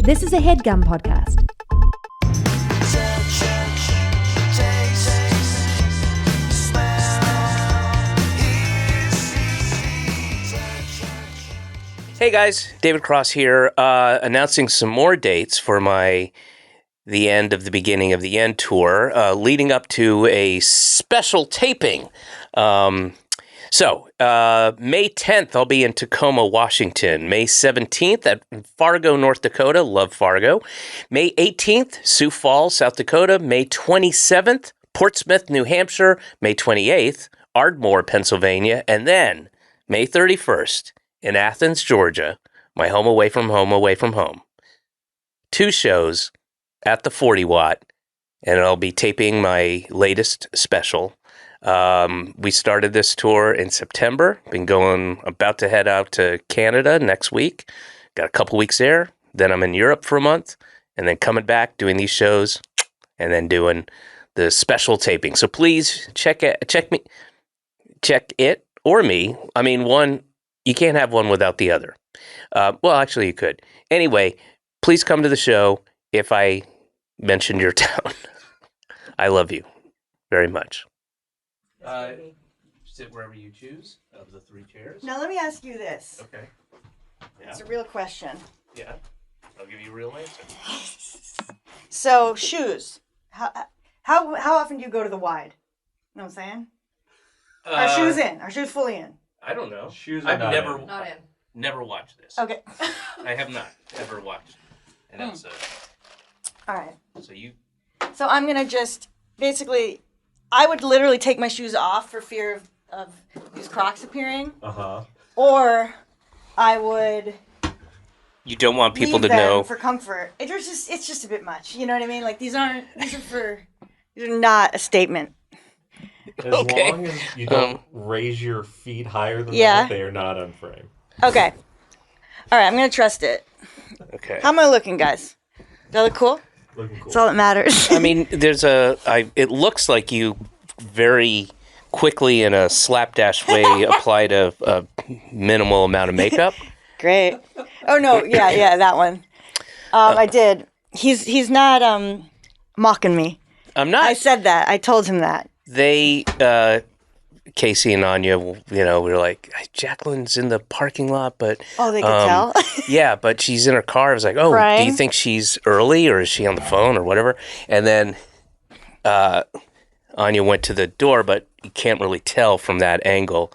This is a Headgum podcast. Hey guys, David Cross here, announcing some more dates for the end of the beginning of the end tour, leading up to a special taping. May 10th, I'll be in Tacoma, Washington. May 17th at Fargo, North Dakota. Love Fargo. May 18th, Sioux Falls, South Dakota. May 27th, Portsmouth, New Hampshire. May 28th, Ardmore, Pennsylvania. And then May 31st, in Athens, Georgia, my home away from home. 2 shows at the 40 Watt, and I'll be taping my latest special. We started this tour in September, about to head out to Canada next week. Got a couple weeks there, then I'm in Europe for a month, and then coming back, doing these shows, and then doing the special taping. So please check it or me. I mean, one, you can't have one without the other. Well, actually, you could. Anyway, please come to the show if I mentioned your town. I love you very much. Sit wherever you choose of the 3 chairs. Now, let me ask you this. Okay. Yeah. It's a real question. Yeah. I'll give you a real answer. So, shoes. How often do you go to the wide? You know what I'm saying? Are shoes in? Are shoes fully in? I don't know. Shoes I've are never watched this. Okay. I have not ever watched an episode. All right. So I'm going to just, basically, I would literally take my shoes off for fear of these Crocs appearing. Uh-huh. Or I would... You don't want people leave to them know. For comfort. It's just a bit much. You know what I mean? Like, these are not a statement. As long as you don't raise your feet higher than that, they are not on frame. Okay. All right, I'm going to trust it. Okay. How am I looking, guys? Do I look cool? Looking cool. That's all that matters. I mean, it looks like you very quickly in a slapdash way applied a minimal amount of makeup. Great. Oh, no, yeah, that one. I did. He's not mocking me. I'm not. I said that. I told him that. They, Casey and Anya, we were like, Jacqueline's in the parking lot, but... Oh, they could tell? Yeah, but she's in her car. I was like, do you think she's early or is she on the phone or whatever? And then Anya went to the door, but you can't really tell from that angle.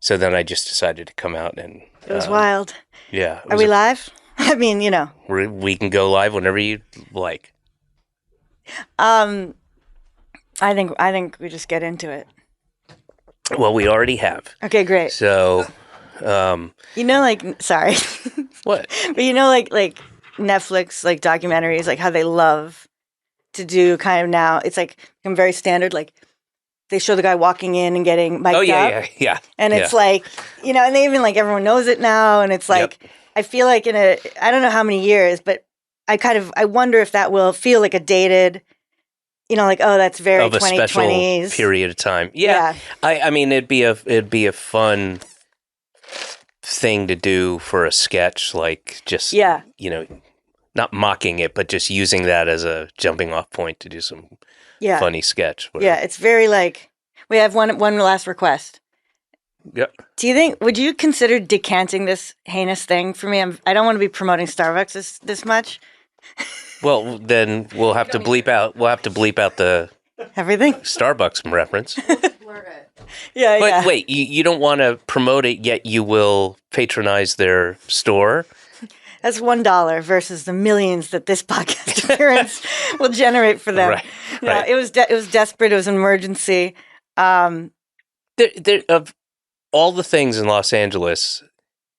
So then I just decided to come out and... It was wild. Yeah. Are we live? I mean, We can go live whenever you like. I think we just get into it. Well, we already have. Okay, great. So, sorry. What? But like Netflix, like documentaries, like how they love to do kind of now. It's like become very standard. Like they show the guy walking in and getting mic'd up. Yeah. And it's like, and they even like everyone knows it now. And it's like, I feel like I don't know how many years, but I wonder if that will feel like a dated, that's very 2020s. Of a special period of time. Yeah. I mean, it'd be a fun thing to do for a sketch, like just, not mocking it, but just using that as a jumping off point to do some funny sketch. Whatever. Yeah, it's very like, we have one last request. Yep. Would you consider decanting this heinous thing for me? I don't want to be promoting Starbucks this much. Well, then we'll have to bleep out the everything Starbucks reference. Yeah. But wait, you don't want to promote it, yet you will patronize their store? That's $1 versus the millions that this podcast appearance will generate for them. Right. Yeah, it was desperate. It was an emergency. Of all the things in Los Angeles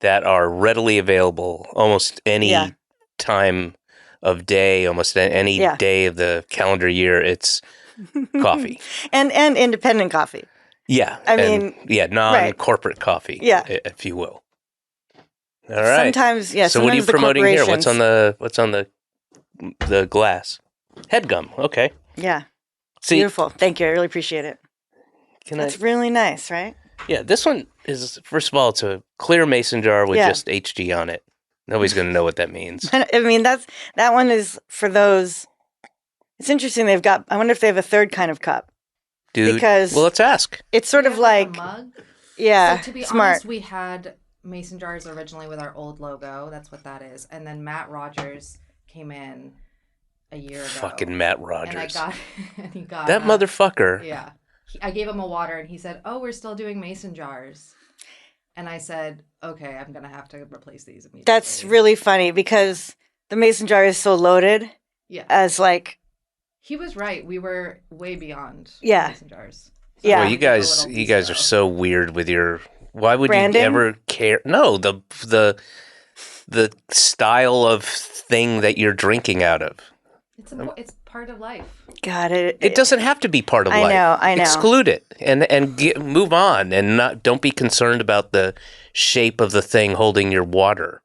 that are readily available, almost any time of day, almost any day of the calendar year, it's coffee and independent coffee. Yeah, non-corporate coffee. Yeah, if you will. All right. Sometimes, So what are you promoting here? What's on the glass? Headgum. Okay. Yeah. See, beautiful. Thank you. I really appreciate it. That's really nice, right? Yeah. This one is, first of all, it's a clear mason jar with just HG on it. Nobody's going to know what that means. I mean, that one is for those. It's interesting. I wonder if they have a third kind of cup. Dude, because well, let's ask. It's sort of like a mug. Yeah. So to be smart. honest, we had mason jars originally with our old logo. That's what that is. And then Matt Rogers came in a year ago. Fucking Matt Rogers. And he got that motherfucker. Yeah. I gave him a water and he said, "Oh, we're still doing mason jars." And I said, "Okay, I'm going to have to replace these immediately." That's really funny because the mason jar is so loaded. Yeah. As like. He was right. We were way beyond mason jars. So yeah. Well, you guys are so weird with your. Why would branding? You ever care? No, the style of thing that you're drinking out of. It's part of life. God, it doesn't have to be part of life. I know. Exclude it and move on and don't be concerned about the shape of the thing holding your water.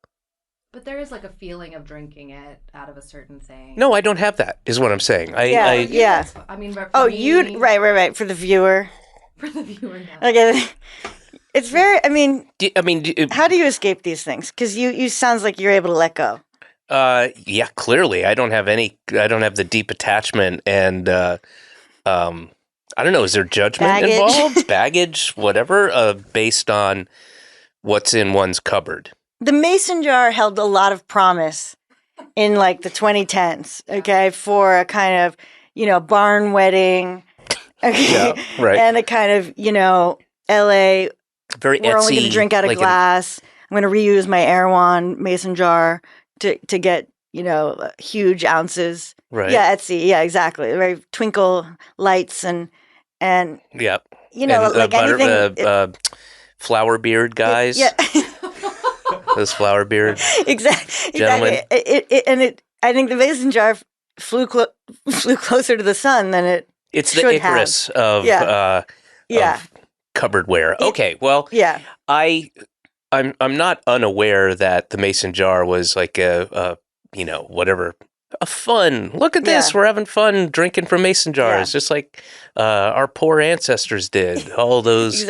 But there is like a feeling of drinking it out of a certain thing. No, I don't have that. Is what I'm saying. Yeah. I mean, but for me, right for the viewer. For the viewer, yeah. Okay. It's very. I mean. How do you escape these things? Because you sounds like you're able to let go. Yeah, clearly I don't have the deep attachment and I don't know, is there judgment involved? Baggage, whatever, based on what's in one's cupboard. The mason jar held a lot of promise in like the 2010s, okay, for a kind of, barn wedding, okay, yeah, right. And a kind of, LA, very we're Etsy, only going to drink out of glass. I'm going to reuse my Erewhon mason jar to get, huge ounces. Right. Yeah, Etsy. Yeah, exactly. Very twinkle lights and yeah. Like anything. Flower beard guys. Yeah. Those flower beard gentlemen. Exactly. I think the mason jar flew closer to the sun than it. It's the Icarus of cupboardware. Okay, well, yeah. I'm not unaware that the mason jar was like a fun. Look at this, we're having fun drinking from mason jars, just like our poor ancestors did all those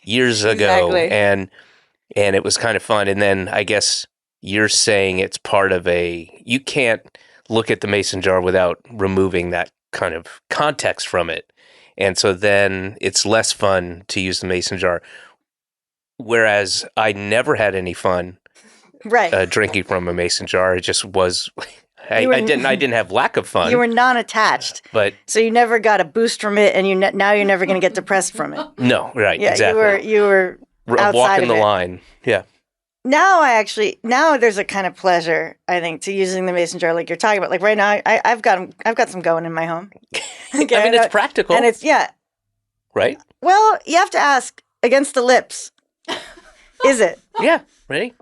years ago, and it was kind of fun. And then I guess you're saying it's part of you can't look at the mason jar without removing that kind of context from it, and so then it's less fun to use the mason jar. Whereas I never had any fun, drinking from a mason jar. It just was. I didn't have lack of fun. You were non-attached, so you never got a boost from it, and now you're never going to get depressed from it. No, right? Yeah, exactly. You were outside walking of the line. Yeah. Now there's a kind of pleasure, I think, to using the mason jar like you're talking about. Like right now, I've got some going in my home. Okay, I mean, it's practical, and it's right. Well, you have to ask against the lips. Is it? Yeah. Ready?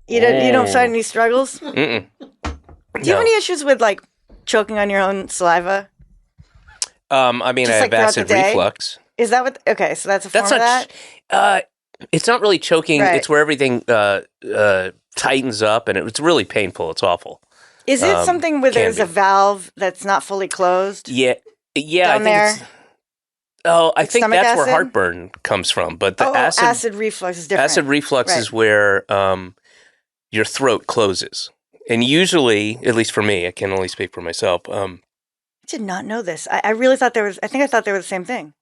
You don't find any struggles? Mm-mm. Do you have any issues with like choking on your own saliva? I mean, I have acid reflux. Is that what? Okay, so that's a form of that. It's not really choking. Right. It's where everything tightens up, and it's really painful. It's awful. Is it something where there's a valve that's not fully closed? Yeah. Down there. I think that's where heartburn comes from. But the acid reflux is different. Acid reflux is where your throat closes. And usually, at least for me, I can only speak for myself. I did not know this. I really thought I thought they were the same thing.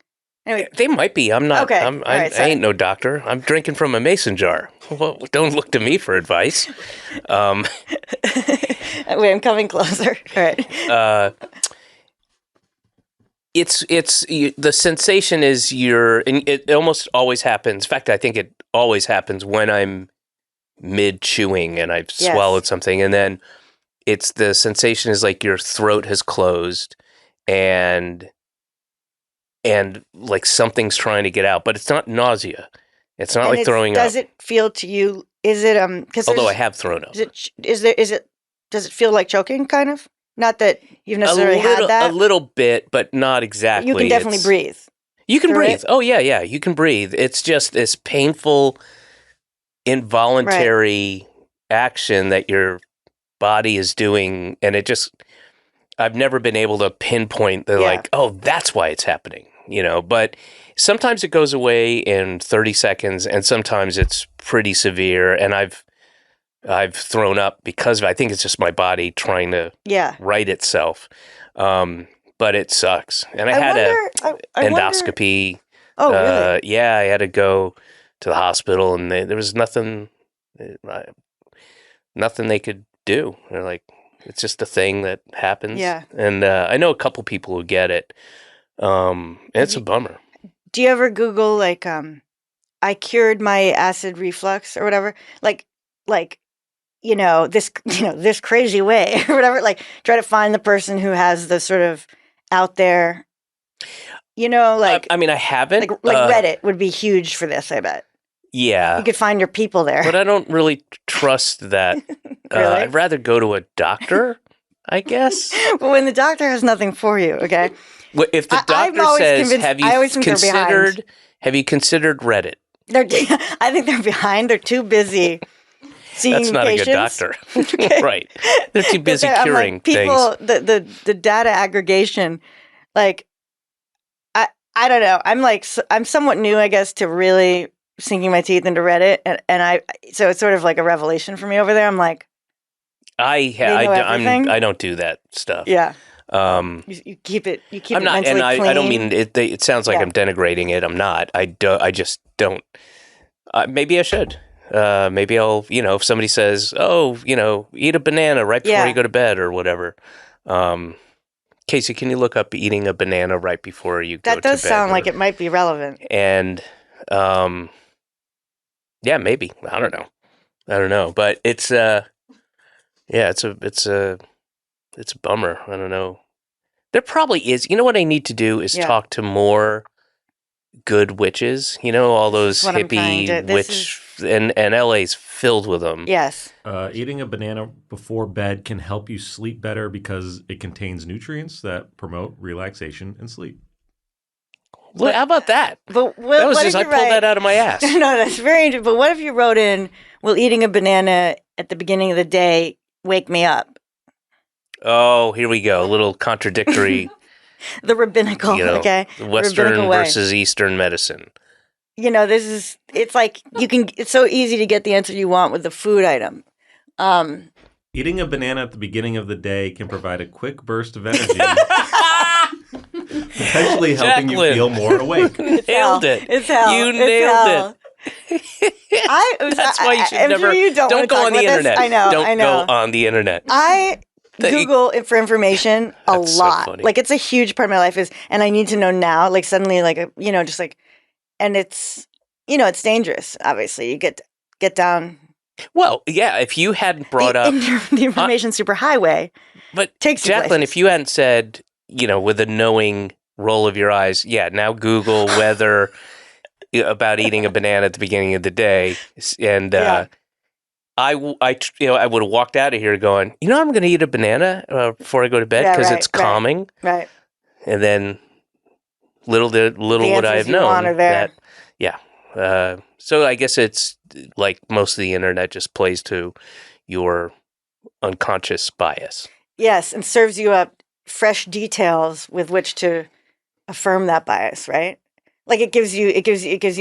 Anyway. They might be. I'm not. Okay. I ain't no doctor. I'm drinking from a mason jar. Well, don't look to me for advice. Wait, I'm coming closer. All right. It's the sensation is and it almost always happens. In fact, I think it always happens when I'm mid chewing and I've swallowed something, and then it's the sensation is like your throat has closed and like something's trying to get out, but it's not nausea. It's not like throwing up. Does it feel to you? Is it although I have thrown up. Does it feel like choking kind of? Not that you've necessarily had that. A little bit, but not exactly. You can definitely breathe. You can breathe. Oh yeah, you can breathe. It's just this painful, involuntary action that your body is doing, and I've never been able to pinpoint like, oh, that's why it's happening, but sometimes it goes away in 30 seconds and sometimes it's pretty severe. And I've I've thrown up because of it. I think it's just my body trying to right itself. But it sucks. And I had endoscopy. Oh, really? Yeah, I had to go to the hospital, and there was nothing they could do. They're like, it's just a thing that happens. Yeah. And I know a couple people who get it. It's a bummer. Do you ever Google like I cured my acid reflux or whatever? Like this crazy way or whatever, like try to find the person who has the sort of out there, like I mean, I haven't. Like Reddit would be huge for this, I bet. Yeah. You could find your people there. But I don't really trust that. Really? I'd rather go to a doctor, I guess. Well, when the doctor has nothing for you, okay? Well, if the doctor says, have you considered Reddit? I think they're behind. They're too busy seeing That's not patients. A good doctor. Okay. Right. They're too busy curing people, things. The data aggregation, like, I don't know. I'm somewhat new, I guess, to really sinking my teeth into Reddit. So it's sort of like a revelation for me over there. I'm like, I don't do that stuff. Yeah. You keep it I'm not, mentally and clean. I don't mean it. It sounds like I'm denigrating it. I'm not. I just don't. Maybe I should. Maybe I'll. If somebody says, "Oh, eat a banana right before you go to bed" or whatever. Casey, can you look up eating a banana right before you go to bed? That does sound like it might be relevant. And, yeah, maybe. I don't know. But it's it's a bummer. I don't know. There probably is. You know what I need to do is talk to more good witches. All those hippie witch, and LA's filled with them. Yes. Eating a banana before bed can help you sleep better because it contains nutrients that promote relaxation and sleep. Well, how about that? But I pulled that out of my ass. No, that's very interesting. But what if you wrote in, "Will eating a banana at the beginning of the day wake me up?" Oh, here we go. A little contradictory. The rabbinical, okay? Western versus Eastern medicine. It's like it's so easy to get the answer you want with the food item. Eating a banana at the beginning of the day can provide a quick burst of energy, potentially helping you feel more awake. Nailed it. It's hell. You nailed it. That's why you should never. Sure don't go on the internet. I know. Don't go on the internet. I Google it for information a lot. So funny. Like it's a huge part of my life and I need to know now. Like suddenly, just like, and it's it's dangerous. Obviously, you get down. Well, yeah. If you hadn't brought up the information superhighway, but takes Jacqueline, if you hadn't said, with a knowing roll of your eyes, I'm Google whether about eating a banana at the beginning of the day, and I would have walked out of here going, I'm going to eat a banana before I go to bed because it's calming, right? And then little would I have known that, so I guess it's like most of the internet just plays to your unconscious bias. Yes, and serves you up fresh details with which to affirm that bias, right? Like it gives you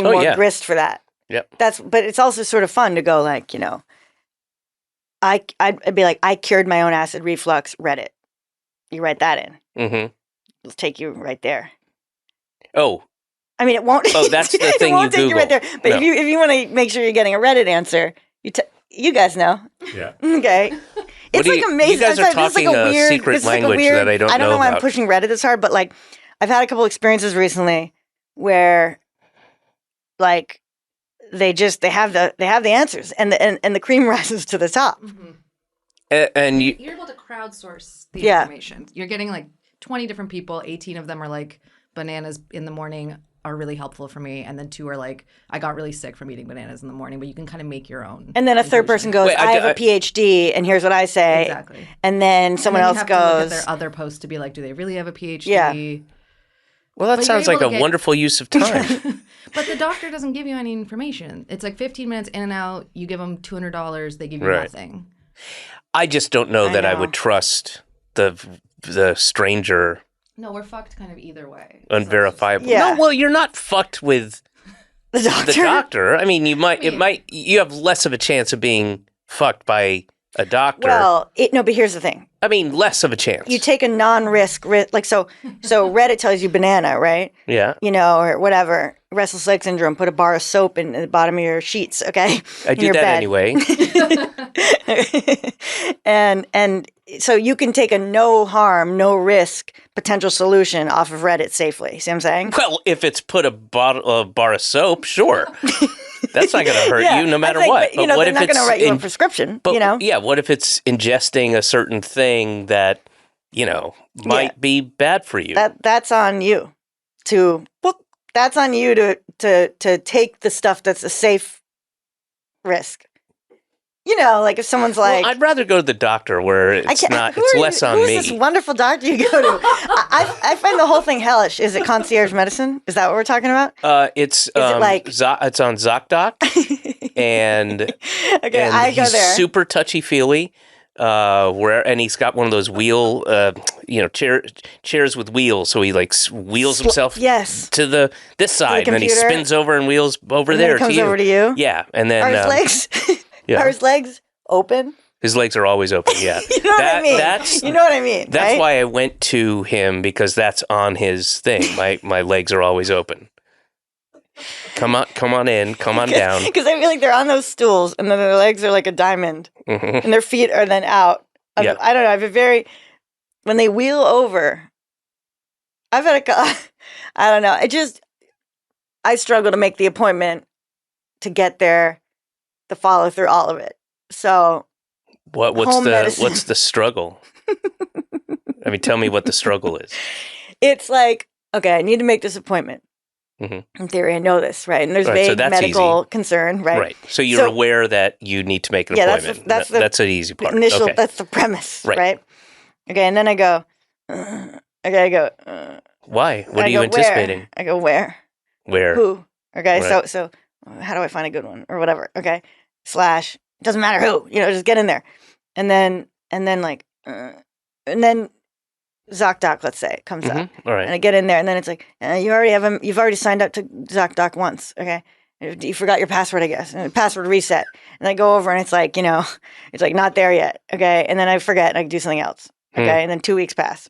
more grist for that. Yep. But it's also sort of fun to go like, I'd be like, I cured my own acid reflux, Reddit. You write that in. Mm-hmm. It'll take you right there. Oh. I mean, it won't. Oh, that's the thing it won't you take Google. You right there. But if you want to make sure you're getting a Reddit answer, you guys know. Yeah. Okay. It's like amazing. You guys are talking a secret language that I don't know I don't know why about. I'm pushing Reddit this hard, but like I've had a couple experiences recently where like they have the answers and the cream rises to the top. Mm-hmm. And you're able to crowdsource the information. You're getting like 20 different people. 18 of them are like, bananas in the morning are really helpful for me, and then 2 are like, I got really sick from eating bananas in the morning. But you can kind of make your own. And then a third person goes, I have a PhD, and here's what I say. Exactly. And then someone else goes, to look at their other posts to be like, do they really have a PhD? Yeah. Well, that sounds like a wonderful use of time. But the doctor doesn't give you any information. It's like 15 minutes in and out. You give them $200. They give you nothing. I just don't know that I would trust the stranger. No, we're fucked kind of either way. Unverifiable. Yeah. No, well, you're not fucked with the doctor. I mean, you have less of a chance of being fucked by a doctor. Well, but here's the thing. I mean, less of a chance. You take a non-risk, like so Reddit tells you banana, right? Yeah. Or whatever. Restless leg syndrome, put a bar of soap in the bottom of your sheets, okay? I do that anyway. And so you can take a no harm, no risk potential solution off of Reddit safely. See what I'm saying? Well, if it's put a bar of soap, sure. That's not going to hurt you no matter what. But, what they're if not it's going to write you a prescription, But, yeah, what if it's ingesting a certain thing that, might be bad for you? That's on you that's on you to take the stuff that's a safe risk. Like if someone's like, I'd rather go to the doctor where it's less on me. Who's this wonderful doctor you go to? I find the whole thing hellish. Is it concierge medicine? Is that what we're talking about? It's it's on ZocDoc, and okay, I go he's there. Super touchy feely. And he's got one of those wheel, chairs with wheels. So he wheels himself to this side, and then he spins over and wheels over and there. Then he comes to you. over to you. Yeah, and then are his legs? Yeah. Are his legs open? His legs are always open. Yeah, you know what I mean. You know what I mean. That's right? why I went to him, because that's on his thing. My legs are always open. Come on in. Come on down. Because I feel like they're on those stools, and then their legs are like a diamond, and their feet are then out. I don't know. I have a when they wheel over. I've had I don't know. I struggle to make the appointment to get there, to follow through all of it. So, what's the struggle? I mean, tell me what the struggle is. It's like, okay, I need to make this appointment. Mm-hmm. In theory, I know this, right? And there's vague medical concern, right? Right. So you're aware that you need to make an appointment. That's an easy part. That's the premise, right? Okay, and then I go, why? What are you anticipating? I go, where? Where? Who? Okay, right. So how do I find a good one or whatever? Okay, / doesn't matter who, just get in there, and then ZocDoc, let's say, comes up, all right, and I get in there, and then it's like you've already signed up to ZocDoc once, okay? You forgot your password, I guess, and password reset, and I go over, and it's like it's like not there yet, okay? And then I forget, and I do something else, okay? And then 2 weeks pass,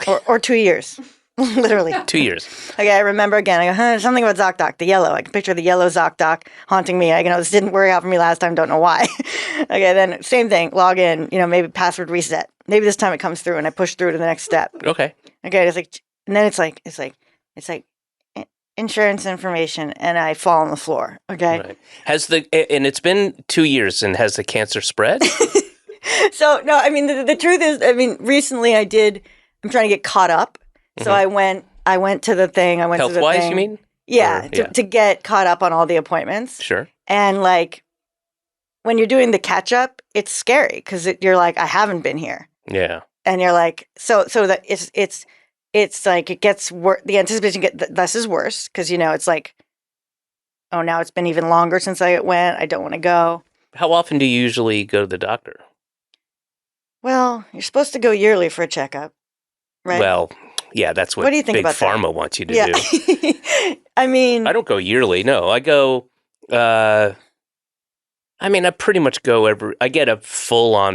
or 2 years. Literally 2 years. Okay, I remember again. I go, something about ZocDoc, the yellow. I can picture the yellow ZocDoc haunting me. This didn't work out for me last time. Don't know why. Okay, then same thing. Log in. Maybe password reset. Maybe this time it comes through, and I push through to the next step. Okay. It's like, and then it's like insurance information, and I fall on the floor. Okay. Right. And it's been 2 years, and has the cancer spread? So no, I mean the truth is, recently I'm trying to get caught up. So I went to the thing. Health-wise, you mean? Yeah, to get caught up on all the appointments. Sure. And when you're doing the catch up, it's scary because you're like, I haven't been here. Yeah. And you're like, so that it's like it gets worse. The anticipation this is worse because it's like, oh, now it's been even longer since I went. I don't want to go. How often do you usually go to the doctor? Well, you're supposed to go yearly for a checkup, right? Well. Yeah, that's what do you think Big about Pharma wants you to do. I don't go yearly. No, I go. I pretty much go I get a full on.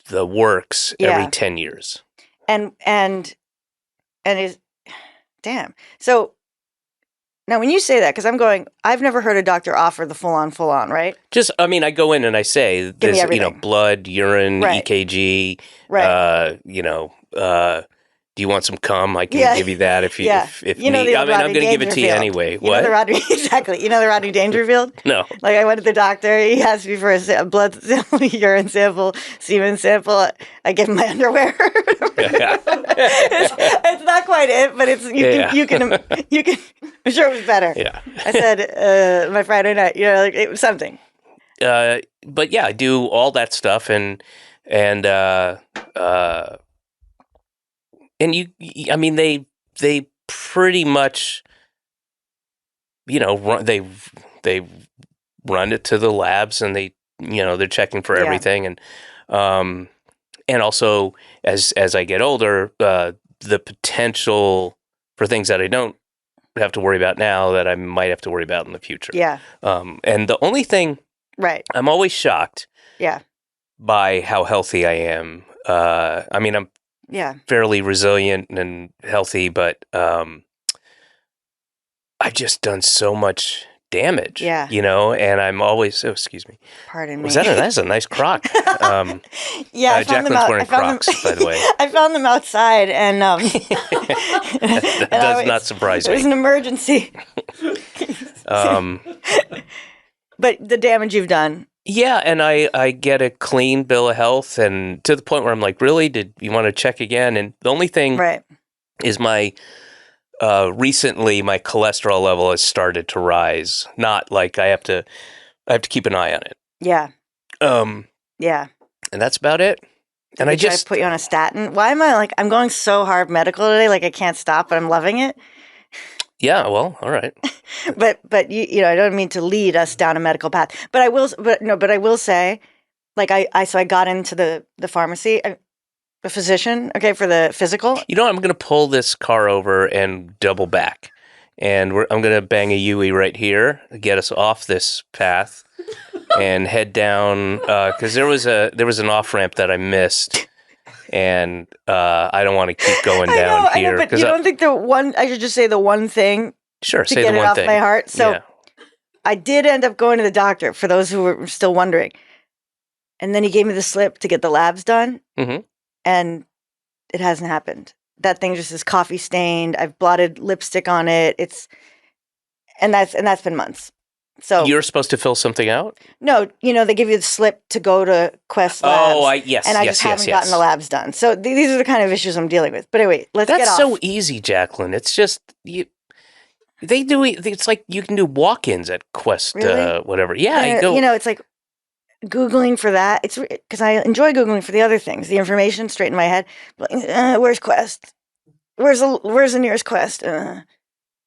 The works every 10 years. And is damn. So now when you say that, because I've never heard a doctor offer the full on, right? I go in and I say, give me everything. Blood, urine, right. EKG, right. Do you want some cum? I can give you that if you if need. I'm going to give it to you anyway. What? Exactly. The Rodney Dangerfield? No. I went to the doctor. He asked me for a blood sample, urine sample, semen sample. I gave him my underwear. It's not quite it, but you can. I'm sure it was better. Yeah. I said my Friday night. It was something. But yeah, I do all that stuff and they pretty much, they run it to the labs and they're checking for everything. And also as I get older, the potential for things that I don't have to worry about now that I might have to worry about in the future. Yeah. And the only thing, Right. I'm always shocked Yeah. by how healthy I am. I mean, I'm fairly resilient and healthy, but I've just done so much damage, you know, and I'm always, excuse me. Pardon me. That's a nice crock. Yeah, I found them Jacqueline's out. wearing Crocs, by the way. I found them outside, and that does not surprise me. It was an emergency. But the damage you've done. Yeah, and I get a clean bill of health, and to the point where I'm like, really? Did you want to check again? And the only thing is my recently my cholesterol level has started to rise. Not like I have to keep an eye on it. Yeah. Yeah. And that's about it. And I just put you on a statin. Why am I like, I'm going so hard medical today, like I can't stop, but I'm loving it. Yeah, well, all right. but you know, I don't mean to lead us down a medical path, but I will say, like I got into the pharmacy, the physician, okay, for the physical. You know, I'm going to pull this car over and double back, and I'm going to bang a Yui right here, get us off this path, and head down because there was an off ramp that I missed. And I don't want to keep going down here. I know, but you don't think I should just say the one thing? Sure, to say get the it one off thing. my heart. So I did end up going to the doctor, for those who were still wondering. And then he gave me the slip to get the labs done. Mm-hmm. And it hasn't happened. That thing just is coffee stained. I've blotted lipstick on it. And that's been months. So you're supposed to fill something out? No, you know, they give you the slip to go to Quest Labs. Oh, and I just haven't gotten the labs done. So these are the kind of issues I'm dealing with. But anyway, let's get off. That's so easy, Jacqueline. It's just they do. It's like you can do walk-ins at Quest, whatever. Yeah, you know, it's like Googling for that. It's because I enjoy Googling for the other things, the information straight in my head. But, where's Quest? Where's the nearest Quest?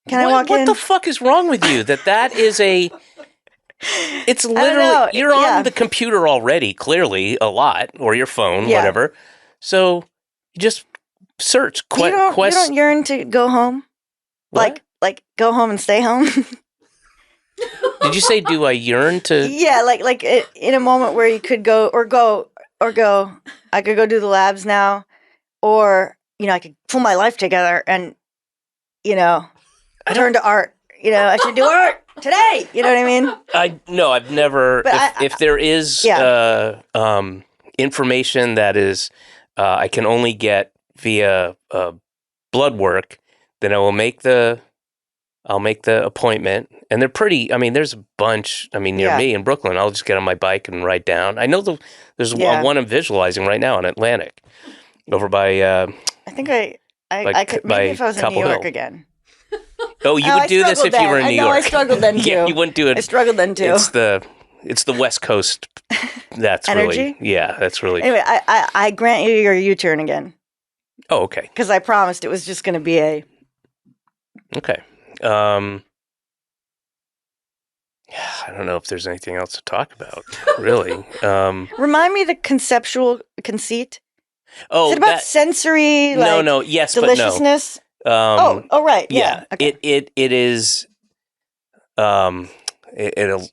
Can I walk in? What the fuck is wrong with you? That is a... It's literally... You're on the computer already, clearly, a lot, or your phone, whatever. So you just search Quest. You don't yearn to go home? What? Like go home and stay home? Did you say, do I yearn to... Yeah, like in a moment where you could go. I could go do the labs now, or, you know, I could pull my life together and, you know... turn to art. You know, I should do art today. You know what I mean? I've never. If there is information that is I can only get via blood work, then I'll make the appointment. And they're pretty. I mean, there's a bunch. I mean, near me in Brooklyn, I'll just get on my bike and ride down. I know there's one I'm visualizing right now in Atlantic, over by. I think I could maybe if I was in New York again. Oh, you would do this if you were in New York. I struggled then too. Yeah, you wouldn't do it. I struggled then too. It's the West Coast. That's energy. Really, that's really. Anyway, I grant you your U-turn again. Oh, okay. Because I promised it was just going to be a. Okay. I don't know if there's anything else to talk about. Really. Remind me the conceptual conceit. Oh, is it about sensory? No. Yes, deliciousness. But no. Right. Yeah. Okay. It is. A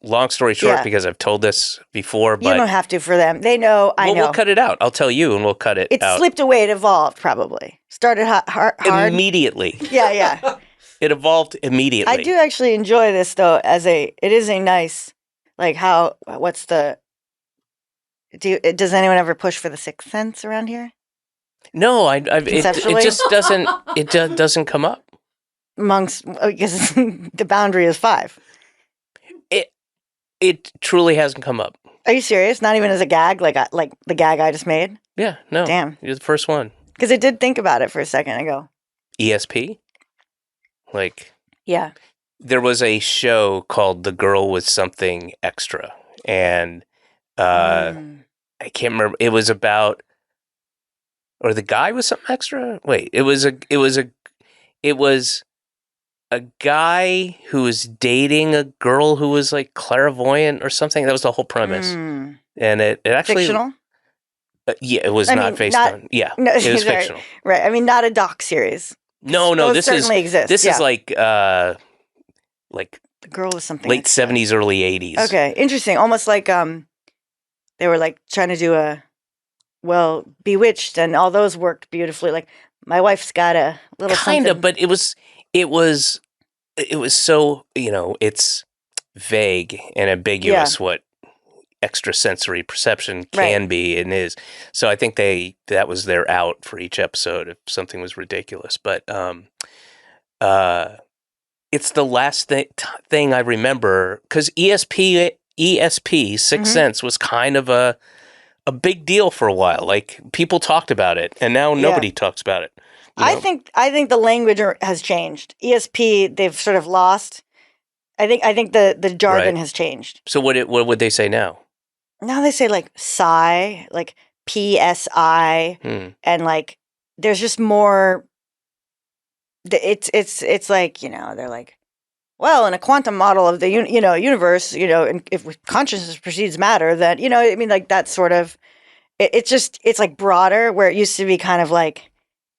long story short, because I've told this before, but you don't have to for them. They know. I know. We'll cut it out. I'll tell you, and we'll cut it out. It slipped away. It evolved. Probably started hard. Immediately. Yeah. It evolved immediately. I do actually enjoy this though. It is a nice, like what's the. Does anyone ever push for the sixth sense around here? No, it just doesn't. It doesn't come up amongst because the boundary is 5. It truly hasn't come up. Are you serious? Not even as a gag, like the gag I just made. Yeah, no. Damn, you're the first one. Because I did think about it for a second ago. ESP, yeah. There was a show called "The Girl with Something Extra," and I can't remember. It was about. Or the guy was something extra? Wait, it was a guy who was dating a girl who was like clairvoyant or something. That was the whole premise. And it actually fictional? Yeah, it was not based on. Yeah, no, it was fictional. Right. I mean, not a doc series. No, Those this certainly exist. This is like the girl was something late 70s, early 80s. Okay, interesting. Almost like they were like trying to do Bewitched, and all those worked beautifully. Like my wife's got a little kind something. of, but it was so, it's vague and ambiguous what extrasensory perception can be and is. So I think that was their out for each episode if something was ridiculous. But it's the last thing I remember, because ESP Sixth Sense was kind of a big deal for a while. Like people talked about it, and now nobody talks about it. I think the language has changed. ESP, they've sort of lost. I think the jargon has changed. So what would they say now? Now they say like psi, like PSI, and like there's just more. It's like, they're like, well, in a quantum model of the universe, and if consciousness precedes matter, then I mean, like that sort of. It's like broader, where it used to be kind of like.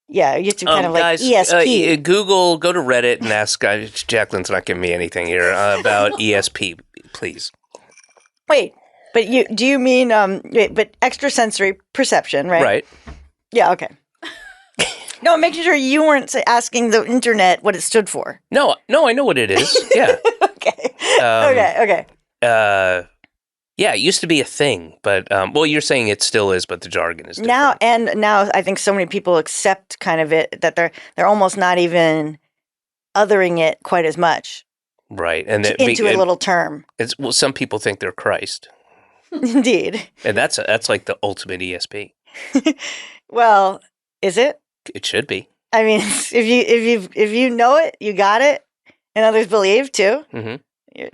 Yeah, you have to kind of like guys, ESP. Go to Reddit and ask. Jacqueline's not giving me anything here about ESP, please. Wait, but do you mean but extrasensory perception, right? Right. Yeah. Okay. No, making sure you weren't asking the internet what it stood for. No, I know what it is. Yeah. Okay. Okay. Yeah, it used to be a thing, but you're saying it still is, but the jargon is different. Now I think so many people accept kind of it that they're almost not even othering it quite as much. Right, and into a little term. Some people think they're Christ. Indeed. And that's like the ultimate ESP. Well, is it? It should be. I mean, if you know it, you got it, and others believe too. Mm-hmm.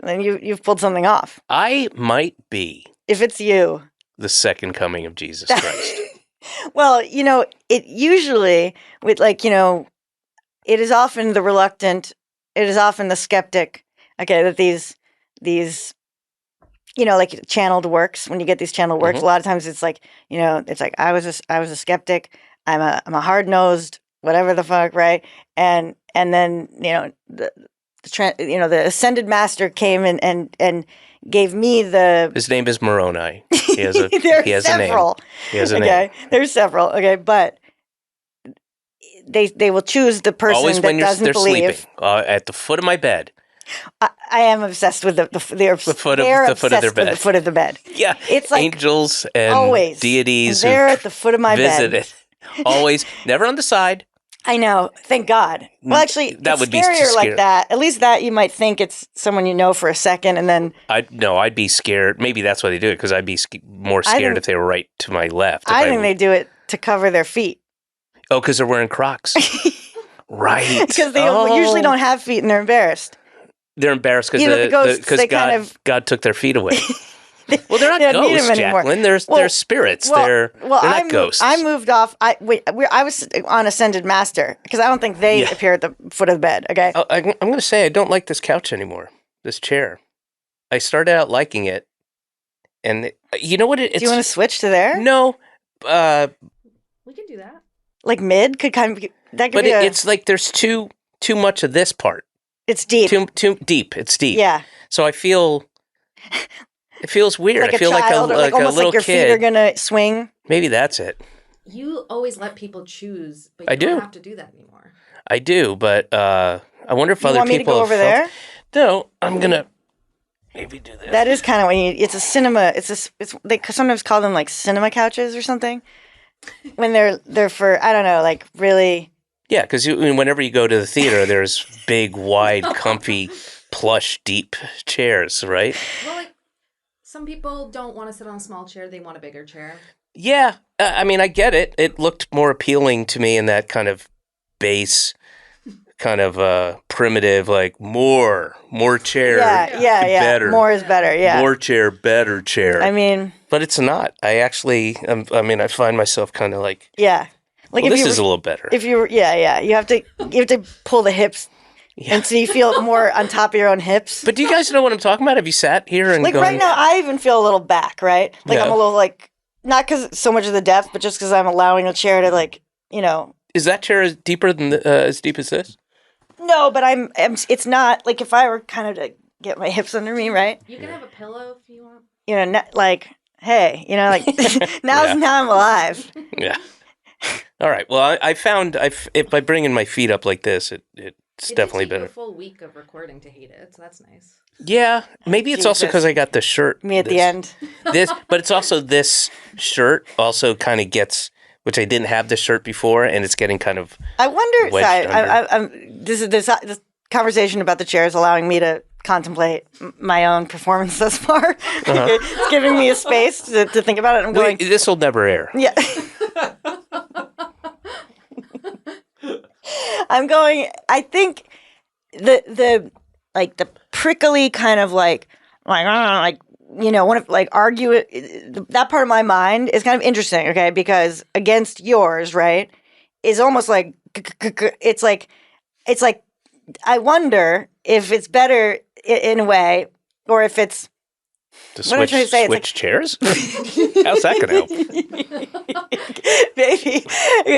Then you've pulled something off. I might be. If it's you. The second coming of Jesus Christ. Well, it usually with it is often the reluctant, it is often the skeptic. Okay, that these like channeled works. When you get these channeled works, a lot of times it's like it's like I was a skeptic. I'm a hard-nosed whatever the fuck, right? And then the ascended master came and gave me the. His name is Moroni. He has a name. He has a name. There's several. Okay, but they will choose the person always that when doesn't believe. Sleeping at the foot of my bed. I am obsessed with the foot of their bed. Yeah, it's like angels and always deities. And they're at the foot of my bed. It. Always, never on the side. I know. Thank God. Well, actually, that would be scarier like that. At least that you might think it's someone you know for a second, and then I'd be scared. Maybe that's why they do it, because I'd be more scared if they were right to my left. I think they do it to cover their feet. Oh, because they're wearing Crocs. Right. Because they usually don't have feet, and they're embarrassed. They're embarrassed because God took their feet away. Well, they're not ghosts, Jacqueline. They're spirits. They're not ghosts. I moved off. I was on Ascended Master because I don't think they appear at the foot of the bed. Okay. I'm going to say I don't like this couch anymore. This chair. I started out liking it, and you know what? Do you want to switch to there? No. We can do that. Like mid could kind of be, that could be. But it's like there's too much of this part. It's deep. Too deep. It's deep. Yeah. So I feel. It feels weird. Like I feel child, like a almost little like your kid. Feet are gonna swing. Maybe that's it. You always let people choose, but you don't have to do that anymore. I do, but I wonder if other people. You want me to go over there? No, I'm gonna maybe do this. That is kind of when it's a cinema. They sometimes call them like cinema couches or something. When they're for I don't know, like really. Yeah, because whenever you go to the theater, there's big, wide, comfy, plush, deep chairs, right? Well, like. Some people don't want to sit on a small chair. They want a bigger chair. Yeah. I mean, I get it. It looked more appealing to me in that kind of base, kind of primitive, like more chair. Yeah. Better. More is better, yeah. More chair, better chair. I mean. But it's not. I actually, I find myself kind of like. Yeah. Like this is a little better. If you were, yeah. You have to pull the hips. Yeah. And so you feel more on top of your own hips. But do you guys know what I'm talking about? Have you sat here and right now, I even feel a little back, right? Like I'm a little like, not because so much of the depth, but just because I'm allowing a chair to Is that chair as deeper than as deep as this? No, but it's not like if I were kind of to get my hips under me, right? You can have a pillow if you want. You know, like, hey, you know, like now I'm alive. Yeah. All right. Well, I found if by bringing my feet up like this, it's definitely better. better. A full week of recording to hate it, so that's nice. Yeah, maybe it's also because I got the shirt. Me at the end. But it's also this shirt also kind of gets, which I didn't have this shirt before, and it's getting kind of. I wonder. Sorry, this conversation about the chair is allowing me to contemplate my own performance thus far. It's giving me a space to think about it. I'm going. This will never air. Yeah. I'm going. I think the prickly kind of you know, argue it, that part of my mind is kind of interesting, okay? Because against yours, right, is almost like it's like I wonder if it's better in a way, or if it's what am I trying to say? Switch chairs? How's that gonna help? Maybe,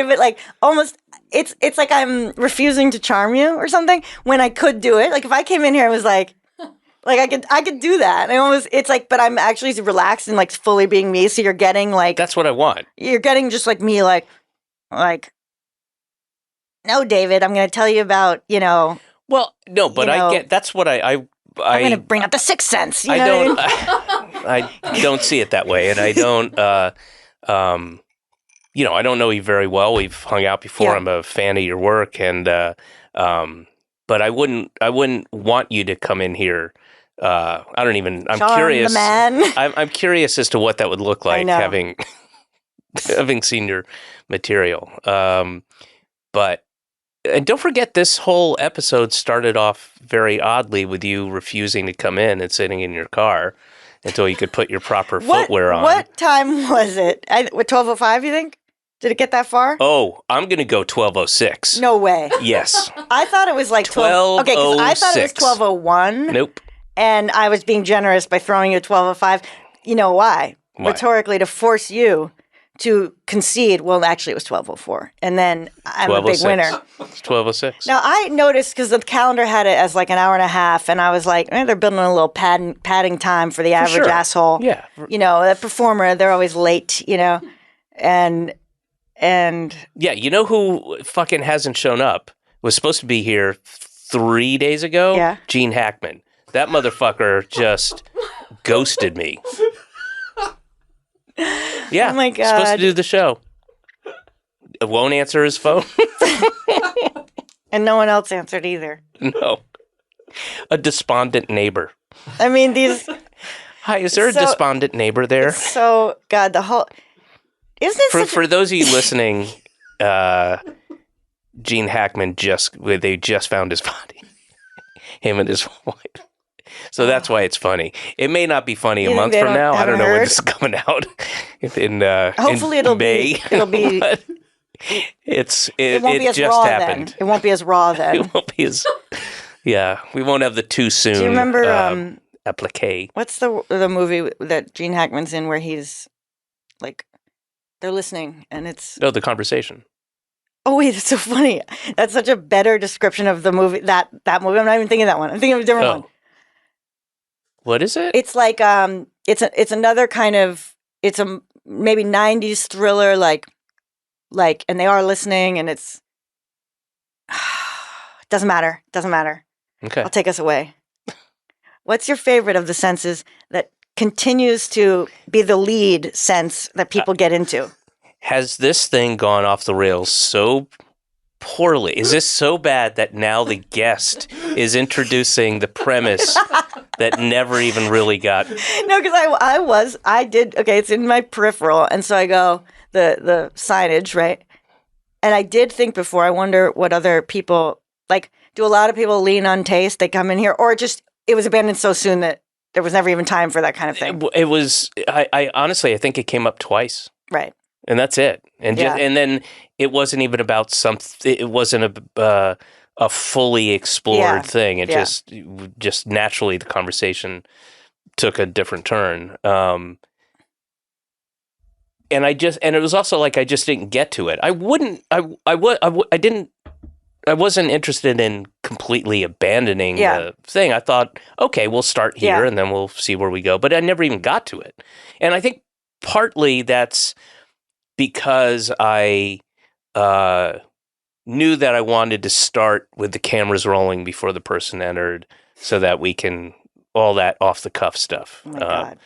but like almost. It's like I'm refusing to charm you or something when I could do it. Like if I came in here and was like I could do that. And it's like, but I'm actually relaxed and like fully being me. So you're getting like that's what I want. You're getting just like me, like no, David, I'm going to tell you about Well, no, but I get that's what I'm going to bring up the sixth sense. I don't see it that way, and I don't. I don't know you very well. We've hung out before. Yeah. I'm a fan of your work, and but I wouldn't want you to come in here. I'm curious. The man. I'm curious as to what that would look like having seen your material. But and don't forget, this whole episode started off very oddly with you refusing to come in and sitting in your car until you could put your proper footwear on. What time was it? 12:05, you think? Did it get that far? Oh, I'm going to go 12:06. No way. Yes. I thought it was like 12. Okay, because I thought it was 12:01. Nope. And I was being generous by throwing you at 12:05. You know why? Rhetorically, to force you to concede. Well, actually, it was 12:04. And then I'm a big winner. It's 12:06. Now, I noticed because the calendar had it as like an hour and a half. And I was like, they're building a little padding time for the average asshole. Yeah. You know, the performer, they're always late, And yeah, you know who fucking hasn't shown up? Was supposed to be here 3 days ago? Yeah. Gene Hackman. That motherfucker just ghosted me. Yeah. Oh my God. Supposed to do the show. Won't answer his phone. And no one else answered either. No. A despondent neighbor. I mean, these... Hi, is there a despondent neighbor there? So, God, the whole... Isn't it for those of you listening, Gene Hackman just found his body. Him and his wife. So that's why it's funny. It may not be funny a month from now. I don't know when this is coming out. Hopefully it'll be. It'll be. It won't be as just raw happened. Then. It won't be as raw then. It won't be as. Yeah, we won't have the too soon. Do you remember applique? What's the movie that Gene Hackman's in where he's like they're listening and it's The Conversation. Oh wait, it's so funny. That's such a better description of the movie. That movie. I'm not even thinking of that one. I'm thinking of a different one. What is it? It's like it's another kind of it's a maybe 90s thriller like and they are listening and it's doesn't matter. Okay. I'll take us away. What's your favorite of the senses that continues to be the lead sense that people get into? Has this thing gone off the rails so poorly? Is this so bad that now the guest is introducing the premise that never even really got? No, because I did. Okay, it's in my peripheral, and so I go the signage, right? And I did think before. I wonder what other people like. Do a lot of people lean on taste? They come in here, or it was abandoned so soon that there was never even time for that kind of thing. It was. I honestly, I think it came up twice. Right. And that's it. And and then it wasn't even about something. It wasn't a fully explored thing. It just naturally the conversation took a different turn. and it was also like I just didn't get to it. I wasn't interested in completely abandoning the thing. I thought, okay, we'll start here and then we'll see where we go. But I never even got to it. And I think partly that's because I knew that I wanted to start with the cameras rolling before the person entered so that we can, all that off the cuff stuff. Oh my God.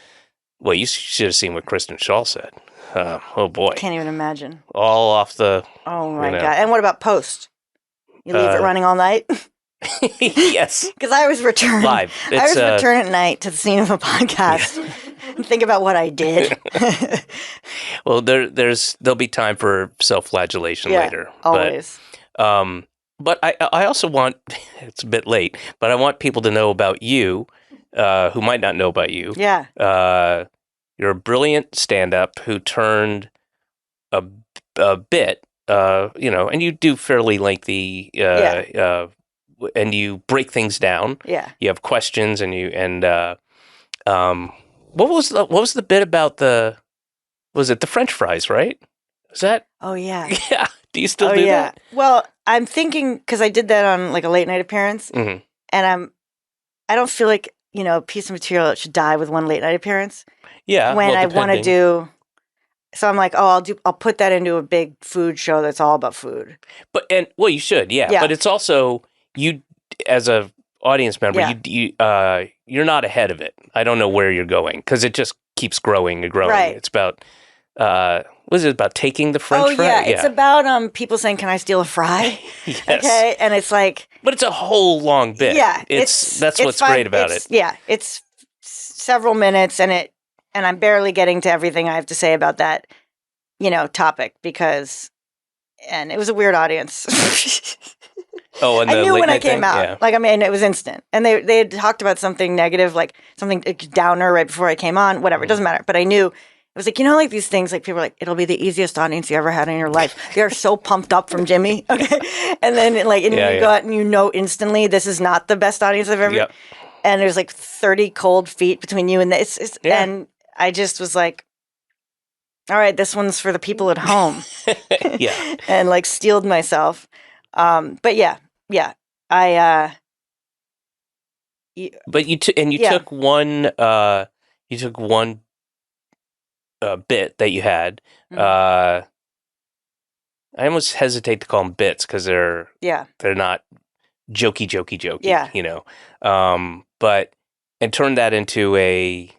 Well, you should have seen what Kristen Shaw said. Oh boy. I can't even imagine. All off the. Oh my God. And what about post? You leave it running all night? Yes. Because I always return. Live. I always return at night to the scene of a podcast and think about what I did. Well, there'll be time for self-flagellation later. Always. But I also want, it's a bit late, but I want people to know about you, who might not know about you. Yeah. You're a brilliant stand-up who turned a bit, and you do fairly lengthy, and you break things down. Yeah. You have questions, what was the bit about was it the French fries, right? Is that? Oh yeah. Yeah. Do you still do that? Well, I'm thinking, because I did that on like a late night appearance, Mm-hmm. and I don't feel like, a piece of material that should die with one late night appearance. Yeah. When I want to do, so I'm like, I'll put that into a big food show that's all about food. You should, yeah. But it's also, you as a audience member, you're not ahead of it. I don't know where you're going because it just keeps growing and growing. Right. It's about, what is it about taking the French fry? Yeah, it's about people saying, "Can I steal a fry?" Yes. Okay, and it's like, but it's a whole long bit. Yeah, that's what's fine. great about it. Yeah, it's several minutes, and I'm barely getting to everything I have to say about that, topic and it was a weird audience. Oh, and I knew when I thing? came out. Yeah. It was instant, and they had talked about something negative, like something downer right before I came on. Whatever, it doesn't matter. But I knew. It was like, like these things, like people are like, it'll be the easiest audience you ever had in your life. They are so pumped up from Jimmy. Okay. And then you go out and instantly, this is not the best audience I've ever. Yep. And there's like 30 cold feet between you and this. And I just was like, all right, this one's for the people at home. Yeah. And like steeled myself. But yeah. But you took one, bit that you had. Mm-hmm. I almost hesitate to call them bits because they're not jokey, but and turn that into a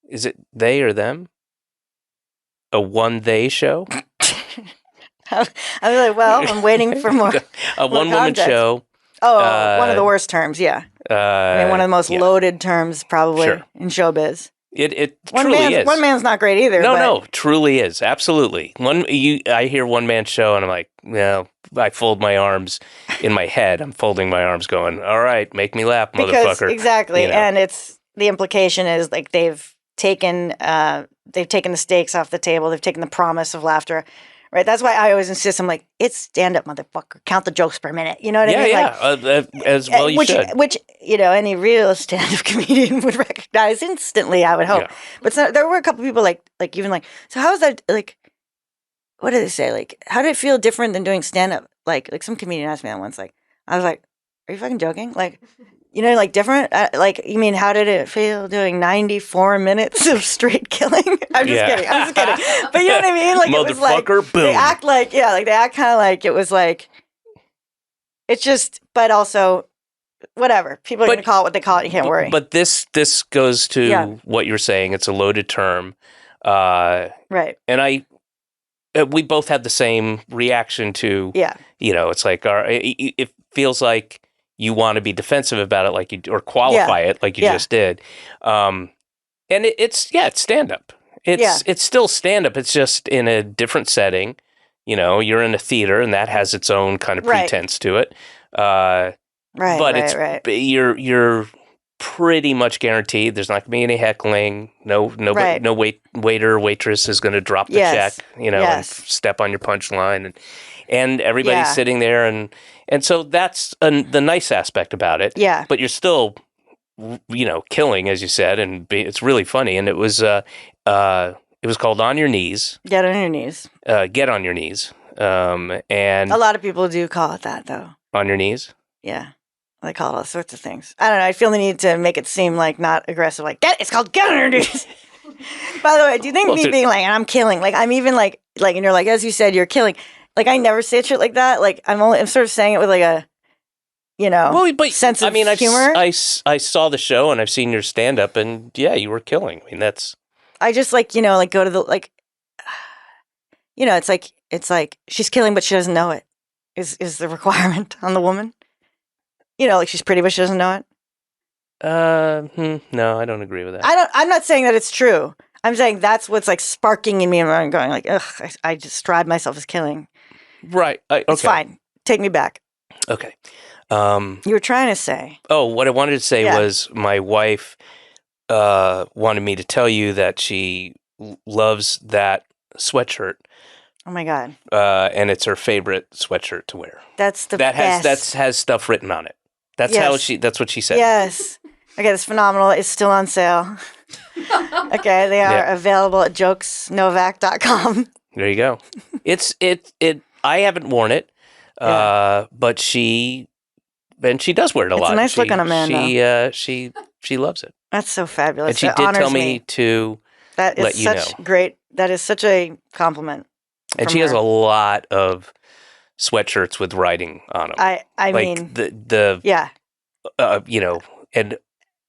is it they or them? A one they show? I was like, well, I'm waiting for more. A one woman show. Oh, one of the worst terms, yeah. One of the most loaded terms probably in showbiz. It truly is. One man's not great either. No, truly is. Absolutely. I hear one man show and I'm like, I fold my arms in my head. I'm folding my arms going, all right, make me laugh, motherfucker. Exactly. And it's, the implication is like they've taken the stakes off the table. They've taken the promise of laughter. Right. That's why I always insist. I'm like, it's stand up, motherfucker. Count the jokes per minute. You know what I mean? Yeah. As well you should. Which, any real stand up comedian would recognize instantly, I would hope. Yeah. But there were a couple people so how is that, like, what did they say? Like, how did it feel different than doing stand up? Like some comedian asked me that once. Like, I was like, are you fucking joking? Like, different? You mean, how did it feel doing 94 minutes of straight killing? I'm just kidding. But you know what I mean? Like, it was like, boom. They act like, they act kind of like it was like, it's just, but also, whatever. People are going to call it what they call it. You can't worry. But this goes to what you're saying. It's a loaded term. Right. And we both had the same reaction to, it's like, it feels like you want to be defensive about it, or qualify it like you just did. And it's stand up. It's still stand up. It's just in a different setting. You're in a theater and that has its own kind of pretense to it. But you're pretty much guaranteed there's not going to be any heckling. No waiter or waitress is going to drop the check, and step on your punchline, and everybody's sitting there, and so that's the nice aspect about it. Yeah. But you're still killing, as you said, and it's really funny. And it was called On Your Knees. Get on your knees. Get on your knees. And a lot of people do call it that, though. On your knees. Yeah, they call it all sorts of things. I don't know. I feel the need to make it seem like not aggressive. Like it's called get on your knees. By the way, do you think me being like I'm killing? Like I'm even like and you're like as you said you're killing. Like I never say shit like that. Like I'm sort of saying it with like a sense of humor. I saw the show and I've seen your stand up and yeah, you were killing. I mean that's. I just go to the it's like she's killing but she doesn't know it. Is the requirement on the woman? Like she's pretty but she doesn't know it. No, I don't agree with that. I'm not saying that it's true. I'm saying that's what's like sparking in me and I'm going like, ugh, I just describe myself as killing. Right. Okay. It's fine. Take me back. Okay. You were trying to say. Oh, what I wanted to say was my wife wanted me to tell you that she loves that sweatshirt. Oh my God. And it's her favorite sweatshirt to wear. That's the best. That has stuff written on it. That's that's what she said. Yes. Okay, that's phenomenal. It's still on sale. Okay, they are available at jokesnovak.com. There you go. I haven't worn it. But she does wear it a lot. It's a nice look on a man, though. She loves it. That's so fabulous. And she did tell me to let you know. Great. That is such a compliment. And she has a lot of sweatshirts with writing on them. I mean, and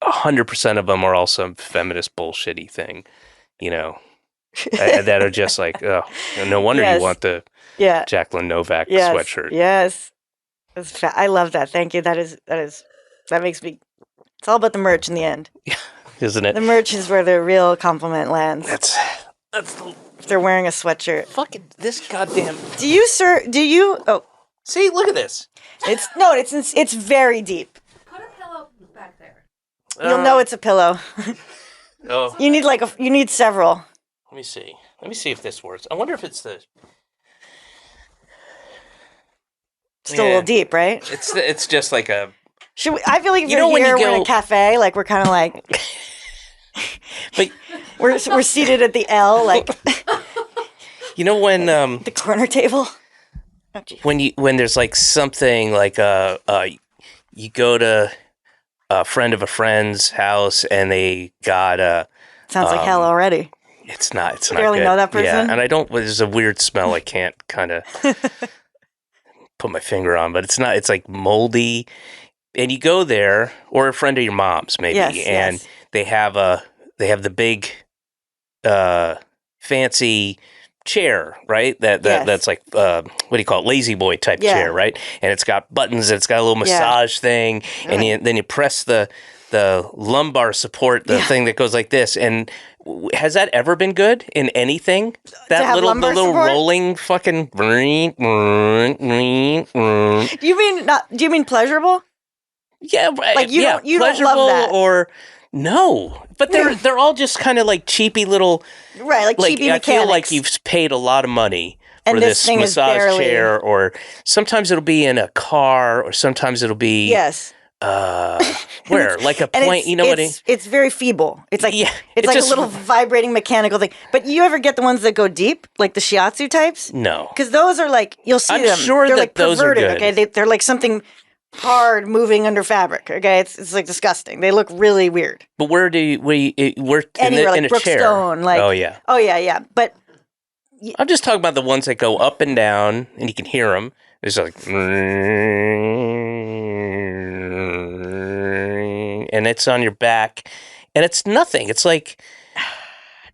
100% of them are all some feminist bullshitty thing, that are just like, oh, no wonder you want the Jacqueline Novak sweatshirt. Yes, I love that. Thank you. That makes me. It's all about the merch in the end, isn't it? The merch is where the real compliment lands. That's if they're wearing a sweatshirt. Fucking this goddamn. Do you? Oh, see, look at this. It's very deep. Put a pillow back there. You'll know it's a pillow. Oh. You need several. Let me see. Let me see if this works. I wonder if it's the. Still a little deep, right? It's just like a. I feel like if we're in a cafe, like we're kind of like. But we're seated at the L, like. When the corner table. Oh, when there's like something like you go to a friend of a friend's house and they got sounds like hell already. It's not. It's not. Barely good. Know that person. Yeah, and I don't. There's a weird smell. I can't kind of put my finger on, but it's not. It's like moldy, and you go there, or a friend of your mom's maybe, and they have the big, fancy chair, right? That's like what do you call it? Lazy boy type chair, right? And it's got buttons. And it's got a little massage thing, and then you press the lumbar support, the thing that goes like this. And has that ever been good in anything? That little rolling fucking. Do you mean pleasurable? Yeah, like you don't pleasurable love that. Or no, but they're all just kind of like cheapy little. Right, like cheapy mechanics. I feel like you've paid a lot of money for this massage chair, or sometimes it'll be in a car, or sometimes it'll be where like a point. It's very feeble. It's like it's like a little vibrating mechanical thing. But you ever get the ones that go deep, like the shiatsu types? No, because those are like you'll see them. I'm sure they're that like those perverted, are good. Okay, they're like something hard moving under fabric. Okay, it's like disgusting. They look really weird. But where do you anywhere in like a chair? Brookstone, like oh yeah. But I'm just talking about the ones that go up and down, and you can hear them. It's like, and it's on your back, and it's nothing. It's like,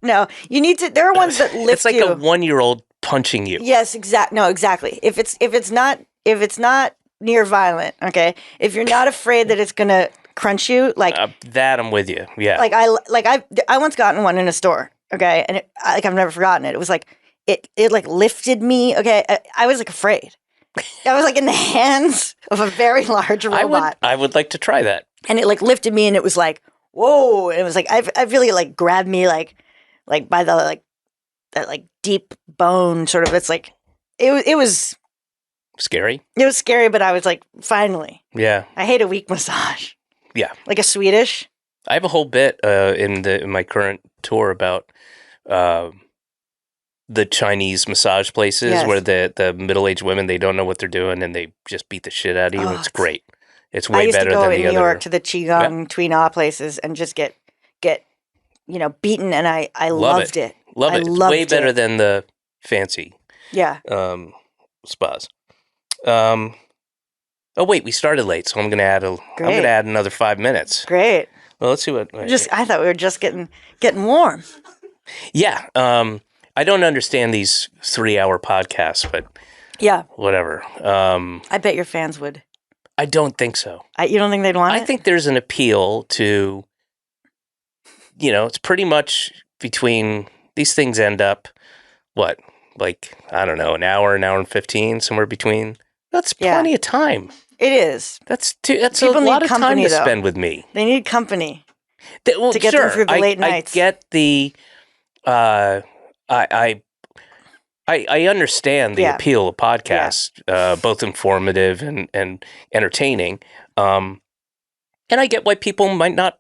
no, you need to. There are ones that lift. It's like a 1-year-old punching you. Yes, exactly. If it's not near violent, okay. If you're not afraid that it's gonna crunch you, like that, I'm with you. Yeah. I once gotten one in a store, okay, and I've never forgotten it. It was like it like lifted me. Okay, I was like afraid. I was like in the hands of a very large robot. I would like to try that. And it like lifted me, and it was like whoa. And it was like I really like grabbed me like by the like that like deep bone sort of. It's like it was. Scary? It was scary, but I was like, finally. Yeah. I hate a weak massage. Yeah. Like a Swedish? I have a whole bit in my current tour about the Chinese massage places where the middle-aged women, they don't know what they're doing and they just beat the shit out of you. It's great. It's way better than the other. I used to go in New York to the Qigong, Tui Na places and just get beaten, and I loved it. Love it. It's way better than the fancy spas. Oh wait, we started late, so I'm going to add another 5 minutes. Great. Well, let's see what. I thought we were just getting warm. Yeah. I don't understand these 3-hour podcasts, but whatever. I bet your fans would. I don't think so. You don't think they'd want it? I think there's an appeal to, it's pretty much between, these things end up, what, like, I don't know, an hour and 15, somewhere between. That's plenty of time. It is. That's a lot of time to spend with me. They need company to get them through the late nights. I get the, I understand the appeal of podcasts, both informative and entertaining. And I get why people might not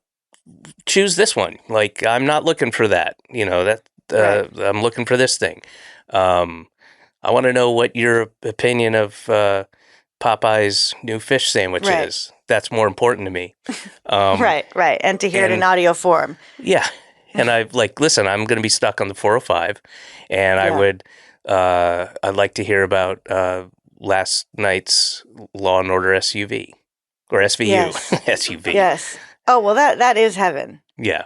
choose this one. Like, I'm not looking for that, I'm looking for this thing. I want to know what your opinion of Popeye's new fish sandwich is. That's more important to me. Right. And to hear it in audio form. Yeah. And listen, I'm going to be stuck on the 405, and I'd like to hear about last night's Law and Order SUV or SVU. Yes. SUV. Yes. Oh, well, that is heaven. Yeah.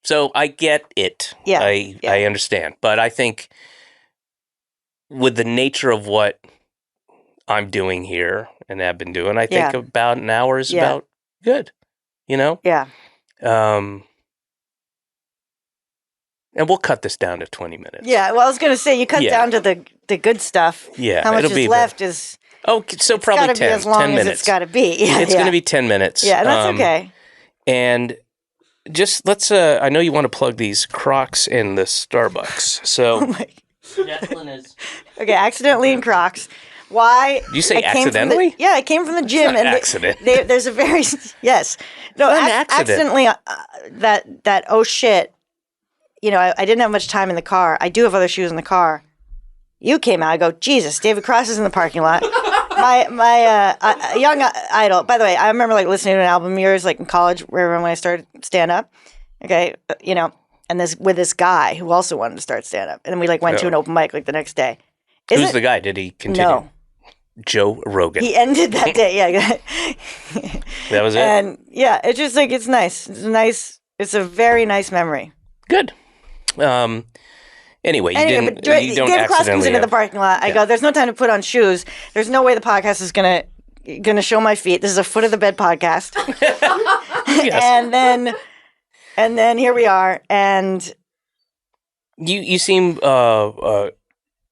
So I get it. Yeah. I understand. But I think with the nature of what I'm doing here and have been doing, I think about an hour is about good, Yeah. And we'll cut this down to 20 minutes. Yeah, well, I was going to say, you cut down to the good stuff. Yeah. How much is left is... Oh, so probably 10 as long 10 minutes. As it's got to be. Yeah, it's going to be 10 minutes. Yeah, that's okay. And just let's... I know you want to plug these Crocs in the Starbucks. So... Jacqueline is... Okay, accidentally in Crocs. Why? Did you say accidentally? I came from the gym. It's not accident. There's a very... Yes. No, accidentally, that oh shit... I didn't have much time in the car. I do have other shoes in the car. You came out. I go, Jesus, David Cross is in the parking lot. My young idol. By the way, I remember listening to an album of yours in college, when I started stand up. Okay, and with this guy who also wanted to start stand up, and then we went to an open mic the next day. Who's the guy? Did he continue? No. Joe Rogan. He ended that day. Yeah. That was it. And it's just it's nice. It's nice. It's a very nice memory. Good. Anyway, you don't David Cross comes into the parking lot. I go, there's no time to put on shoes. There's no way the podcast is gonna show my feet. This is a foot of the bed podcast. Yes. and then here we are. And you seem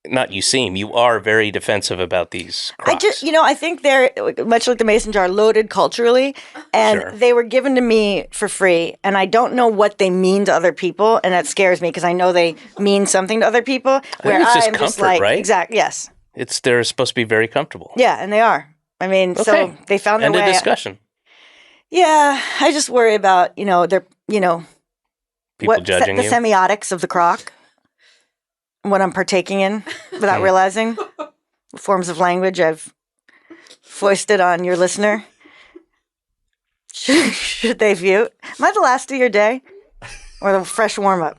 not you seem, you are very defensive about these Crocs. I think they're, much like the mason jar, loaded culturally, and they were given to me for free, and I don't know what they mean to other people, and that scares me because I know they mean something to other people. Where it's just comfort, right? Exactly, yes. They're supposed to be very comfortable. Yeah, and they are. I mean, so they found their way. End of discussion. Yeah, I just worry about, their, people judging the you. semiotics of the Croc. What I'm partaking in without realizing the forms of language I've foisted on your listener. Should they view? Am I the last of your day or the fresh warm-up?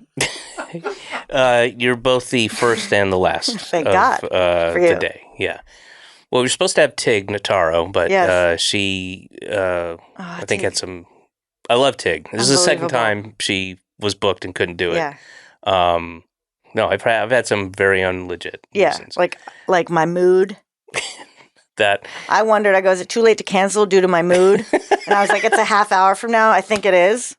You're both the first and the last Thank God for you. The day. Yeah. Well, we're supposed to have Tig Notaro, but she, I think, had some... I love Tig. This is the second time she was booked and couldn't do it. Yeah. No, I've had some very unlegit reasons. Like my mood. That I wondered. I go, is it too late to cancel due to my mood? And I was like, it's a half hour from now. I think it is.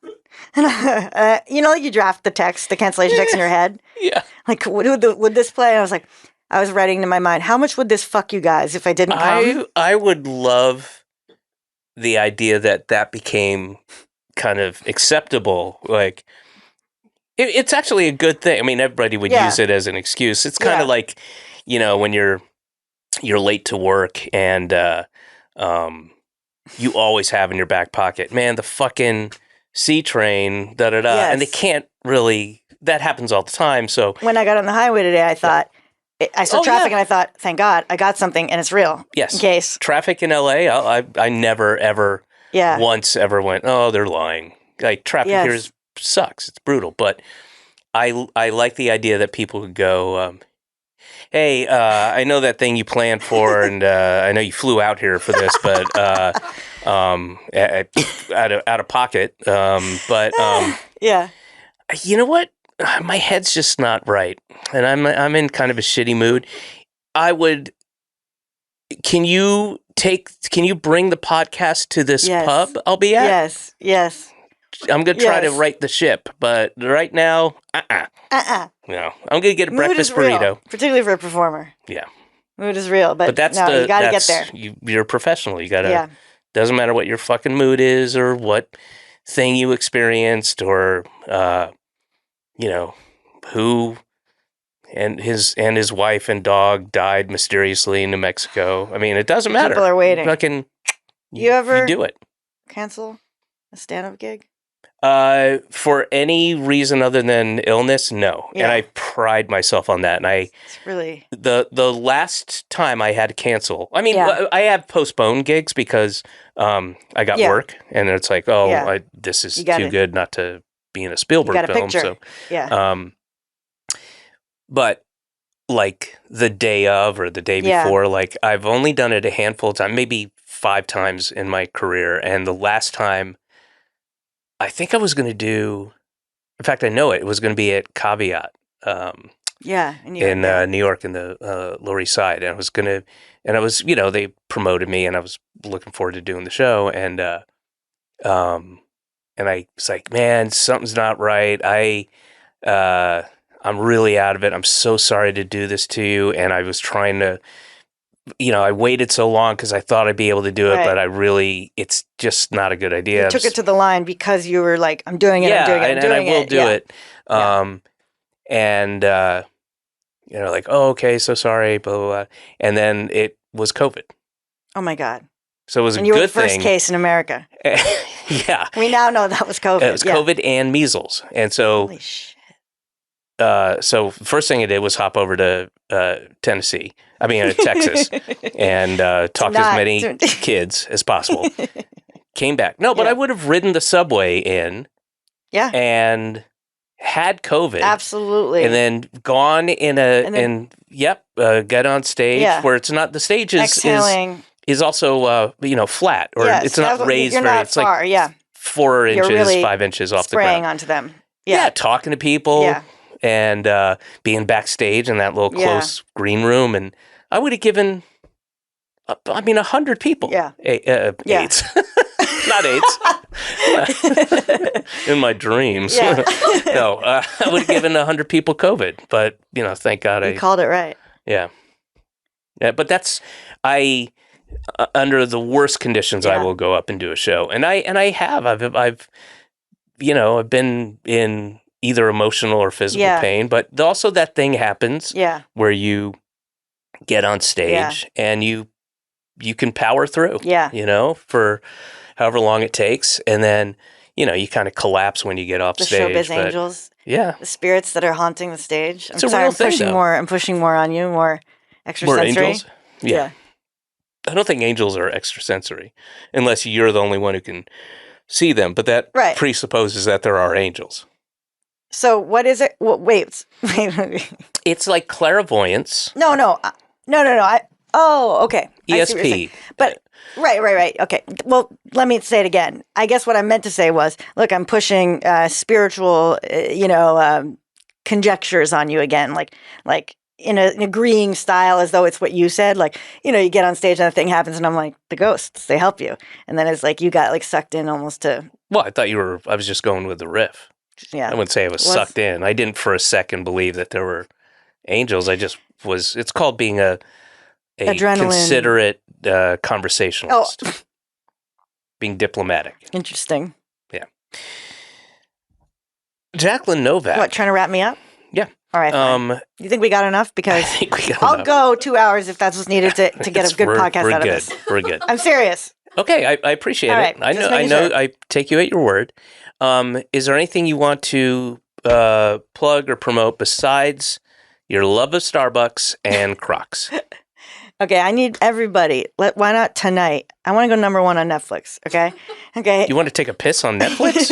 And you draft the cancellation text in your head. Yeah. Would this play? And I was like, I was writing in my mind, how much would this fuck you guys if I didn't come? I would love the idea that became kind of acceptable. It's actually a good thing. I mean, everybody would use it as an excuse. It's kind of like, when you're late to work and you always have in your back pocket. Man, the fucking C train, da-da-da. Yes. And they can't really, that happens all the time. So When I got on the highway today, I thought, I saw Oh, traffic yeah. and I thought, thank God, I got something and it's real. yes, In case. traffic in LA, I never, ever, Yeah. once ever went, oh, they're lying. Like traffic Yes. here sucks. It's brutal. But I like the idea that people could go, hey, I know that thing you planned for, and I know you flew out here for this, but out of pocket. But Yeah. you know what? My head's just not right, and I'm in kind of a shitty mood. I would. Can you bring the podcast to this Yes. pub I'll be at? Yes. Yes. I'm gonna try to Yes. right the ship, but right now, no. I'm gonna get a Mood breakfast is real, burrito. particularly for a performer. Yeah. Mood is real, but But no, you got to get there. You're a professional. You gotta. Yeah. Doesn't matter what your fucking mood is or what thing you experienced or who and his wife and dog died mysteriously in New Mexico. I mean, it doesn't matter. People are waiting. Fucking, You ever do it cancel a stand-up gig? for any reason other than illness? No, Yeah. and I pride myself on that. And It's really the last time I had to cancel, I mean, Yeah. I have postponed gigs because I got Yeah. work, and it's like, oh, Yeah. this is You gotta- too good not to be in a you Spielberg got a film. picture. So, Yeah. but like the day of or the day Yeah. before, like I've only done it a handful of times, maybe 5 times in my career, and the last time I think I was going to do. In fact, I know it was going to be at Caveat. Yeah. And you In New York in the Lower East Side. And I was, they promoted me and I was looking forward to doing the show. And I was like, man, something's not right. I'm really out of it. I'm so sorry to do this to you. And I was trying to, I waited so long because I thought I'd be able to do it, Right. but it's just not a good idea. You took it to the line because you were like, I'm doing it, yeah, I'm doing it, I'm and doing I will it. do Yeah. it. Like, oh, okay, so sorry, blah, blah, blah. And then it was COVID. Oh my God. So it was And a you were the good first thing. case in America. Yeah. We now know that was COVID. It was Yeah. COVID and measles. And so, Holy shit. so first thing I did was hop over to Texas, and talk to as many kids as possible. Came back. No, but Yeah. I would have ridden the subway in Yeah. and had COVID. Absolutely. And then gone get on stage Yeah. where it's not, the stage exhaling. is also, flat, or Yes, it's not that's- raised you're very, not it's far. like Yeah. 4 You're inches, really 5 inches off the Spraying ground. onto them. Yeah, Yeah. talking to people Yeah. and being backstage in that little Yeah. close green room. And I would have given, 100 people. Yeah. Yeah. AIDS. Not AIDS. In my dreams. Yeah. No, I would have given 100 people COVID. But, thank God You called it right. Yeah. Yeah, but that's under the worst conditions I Yeah. will go up and do a show. And I've been in either emotional or physical Yeah. pain, but also that thing happens Yeah. where you get on stage and you can power through. Yeah. For however long it takes, and then you kind of collapse when you get off The stage. showbiz but angels, yeah. the spirits that are haunting the stage. It's a sorry, real I'm thing, pushing though. more. I'm pushing more on you. More extrasensory. More angels? Yeah. I don't think angels are extrasensory unless you're the only one who can see them, but that Right. presupposes that there are angels. So what is it? Wait. It's like clairvoyance, No. Okay. I see what you're saying. ESP. But right. Okay. Well, let me say it again. I guess what I meant to say was, look, I'm pushing spiritual, conjectures on you again, like in an agreeing style, as though it's what you said. Like, you get on stage and a thing happens, and I'm like, the ghosts, they help you, and then it's like you got like sucked in almost to. Well, I thought I was just going with the riff. Yeah. I wouldn't say I was sucked in. I didn't for a second believe that there were angels. I just was, it's called being a Adrenaline. considerate conversationalist. Oh. Being diplomatic. Interesting. Jacqueline Novak. What, trying to wrap me up? Yeah. All right. Fine. You think we got enough? I Because think we got I'll enough. go 2 hours if that's what's needed to get a good podcast we're out good. of this. We're good. I'm serious. Okay, I appreciate All it. right, I just know. making sure. I take you at your word. Is there anything you want to plug or promote besides your love of Starbucks and Crocs? Okay, I need everybody. Why not tonight? I want to go number 1 on Netflix. Okay. Okay. You want to take a piss on Netflix?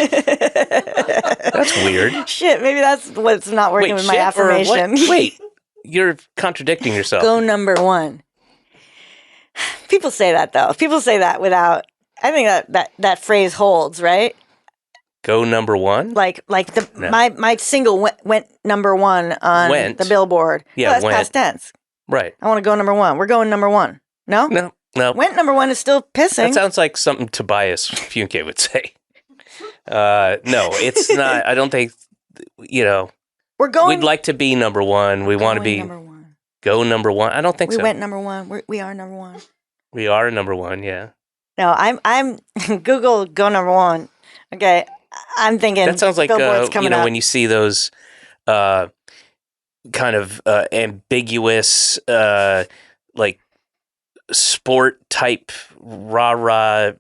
That's weird. Shit, maybe that's what's not working with my shit or what? affirmation. Wait, you're contradicting yourself. Go number 1. People say that though. People say that without. I think that phrase holds, right? Go number 1? Like No. my single went number 1 on the Billboard. Yeah, No, that's went. past tense. Right. I want to go number 1. We're going number 1. No? No. Went number 1 is still pissing. That sounds like something Tobias Funke would say. No, it's not. I don't think, We're going. we'd like to be number 1. We want to be number 1. go number 1. I don't think We so. went number 1. We are number 1. We are number 1, yeah. No, I'm Google go number 1. Okay. I'm thinking That sounds like, Billboard's coming up. when you see those kind of ambiguous, like sport type rah-rah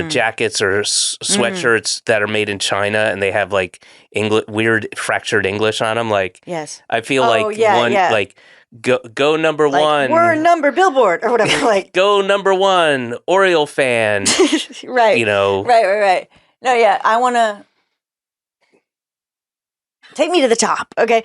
jackets or sweatshirts that are made in China and they have like weird fractured English on them. Like, Yes. I feel like yeah. like go number Like, 1. we're number Billboard or whatever. Like Go number 1, Oriole fan. right. Right. No, yeah. I want to take me to the top. Okay.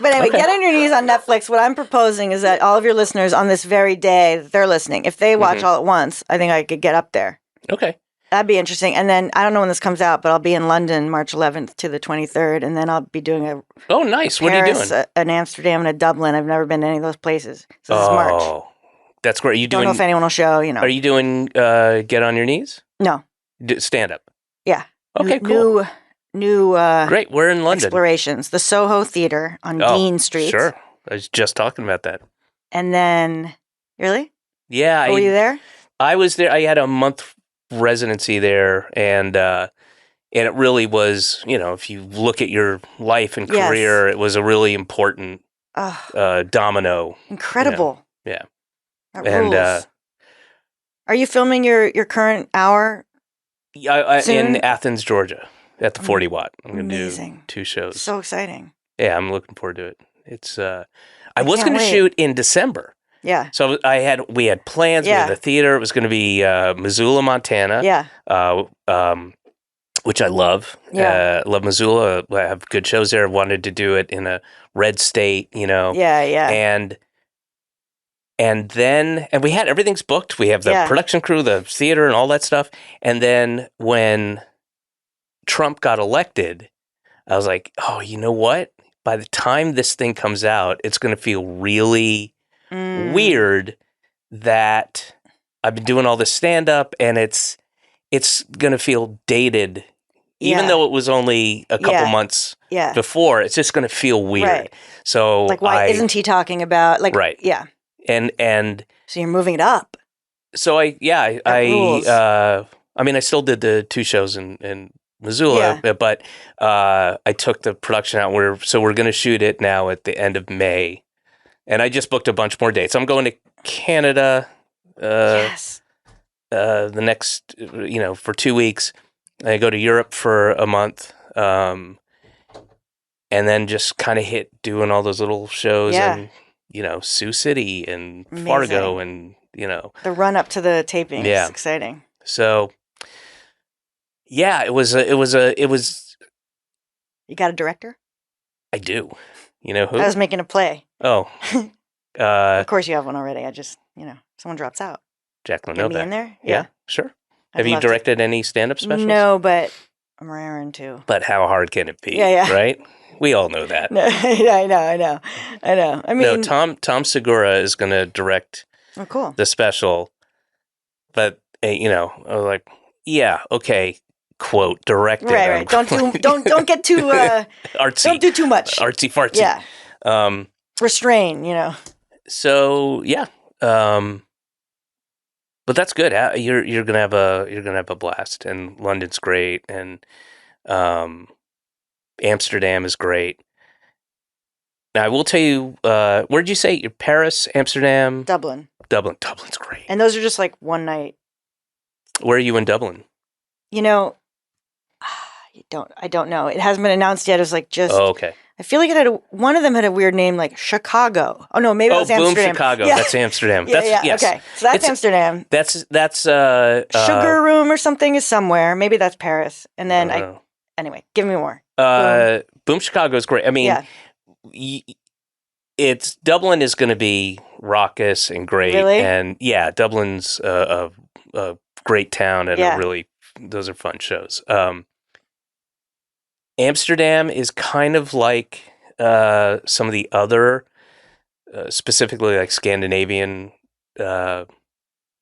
But anyway, get on your knees on Netflix. What I'm proposing is that all of your listeners on this very day that they're listening, if they watch all at once, I think I could get up there. Okay. That'd be interesting. And then I don't know when this comes out, but I'll be in London March 11th to the 23rd, and then I'll be doing a Oh, nice. What are you doing? an Amsterdam, and a Dublin. I've never been to any of those places. So this is March. Oh, that's great. Are you Don't doing? know if anyone will show. Are you doing? Get on your knees. No. Stand up. Yeah. Okay. Cool. New. Great. We're in London. Explorations. The Soho Theatre on Dean Street. Sure. I was just talking about that. And then, really? Yeah. Were you there? I was there. I had a month residency there, and it really was. If you look at your life and career, it was a really important domino. Incredible. Yeah. That rules. Are you filming your current hour? In Athens, Georgia, at the 40 Watt. I'm going to do 2 shows. So exciting. Yeah, I'm looking forward to it. It's I was going to shoot in December. Yeah. So we had plans. We had the theater. It was going to be Missoula, Montana. Yeah. Which I love. Yeah. Love Missoula. I have good shows there. I wanted to do it in a red state, Yeah. And then we had everything's booked. We have the production crew, the theater, and all that stuff. And then when Trump got elected, I was like, oh, you know what? By the time this thing comes out, it's going to feel really weird that I've been doing all this stand-up, and it's going to feel dated. Even though it was only a couple months before, it's just going to feel weird. Right. So like, why isn't he talking about right? Yeah. And so you're moving it up. So I still did the 2 shows in Missoula, but I took the production out. We're going to shoot it now at the end of May, and I just booked a bunch more dates. I'm going to Canada. The next, for 2 weeks. I go to Europe for a month, and then just kind of hit doing all those little shows and. Sioux City and Fargo and, the run up to the taping is exciting. So, it was. You got a director? I do. You know who? I was making a play. Oh. Of course you have one already. I just, someone drops out. Jacqueline Get Novak. me in there? Yeah, sure. Have you directed any stand-up specials? No, but I'm raring to. But how hard can it be? Yeah. Right? We all know that. No, I know. I mean, no, Tom Segura is going to direct the special. But I was like, yeah, okay, quote, direct it. Right. Don't get too artsy. Don't do too much. Artsy fartsy. Yeah. Restrain, So yeah. But that's good. You're gonna have a blast, and London's great, and Amsterdam is great. Now I will tell you, where'd you say? Paris, Amsterdam, Dublin. Dublin's great. And those are just like one night. Where are you in Dublin? You know, I don't know. It hasn't been announced yet. It was like just. Oh, okay. I feel like it had one of them had a weird name like Chicago. Oh no, maybe it was Boom, Amsterdam. Chicago. Yeah. That's Amsterdam. Yeah, That's yeah. yes. Okay, so that's Amsterdam. That's Sugar Room or something is somewhere. Maybe that's Paris. And then I don't know. Anyway, give me more. Boom Chicago is great. I mean, it's Dublin is going to be raucous and great, Really? and Dublin's a great town and those are fun shows. Amsterdam is kind of like some of the other, specifically like Scandinavian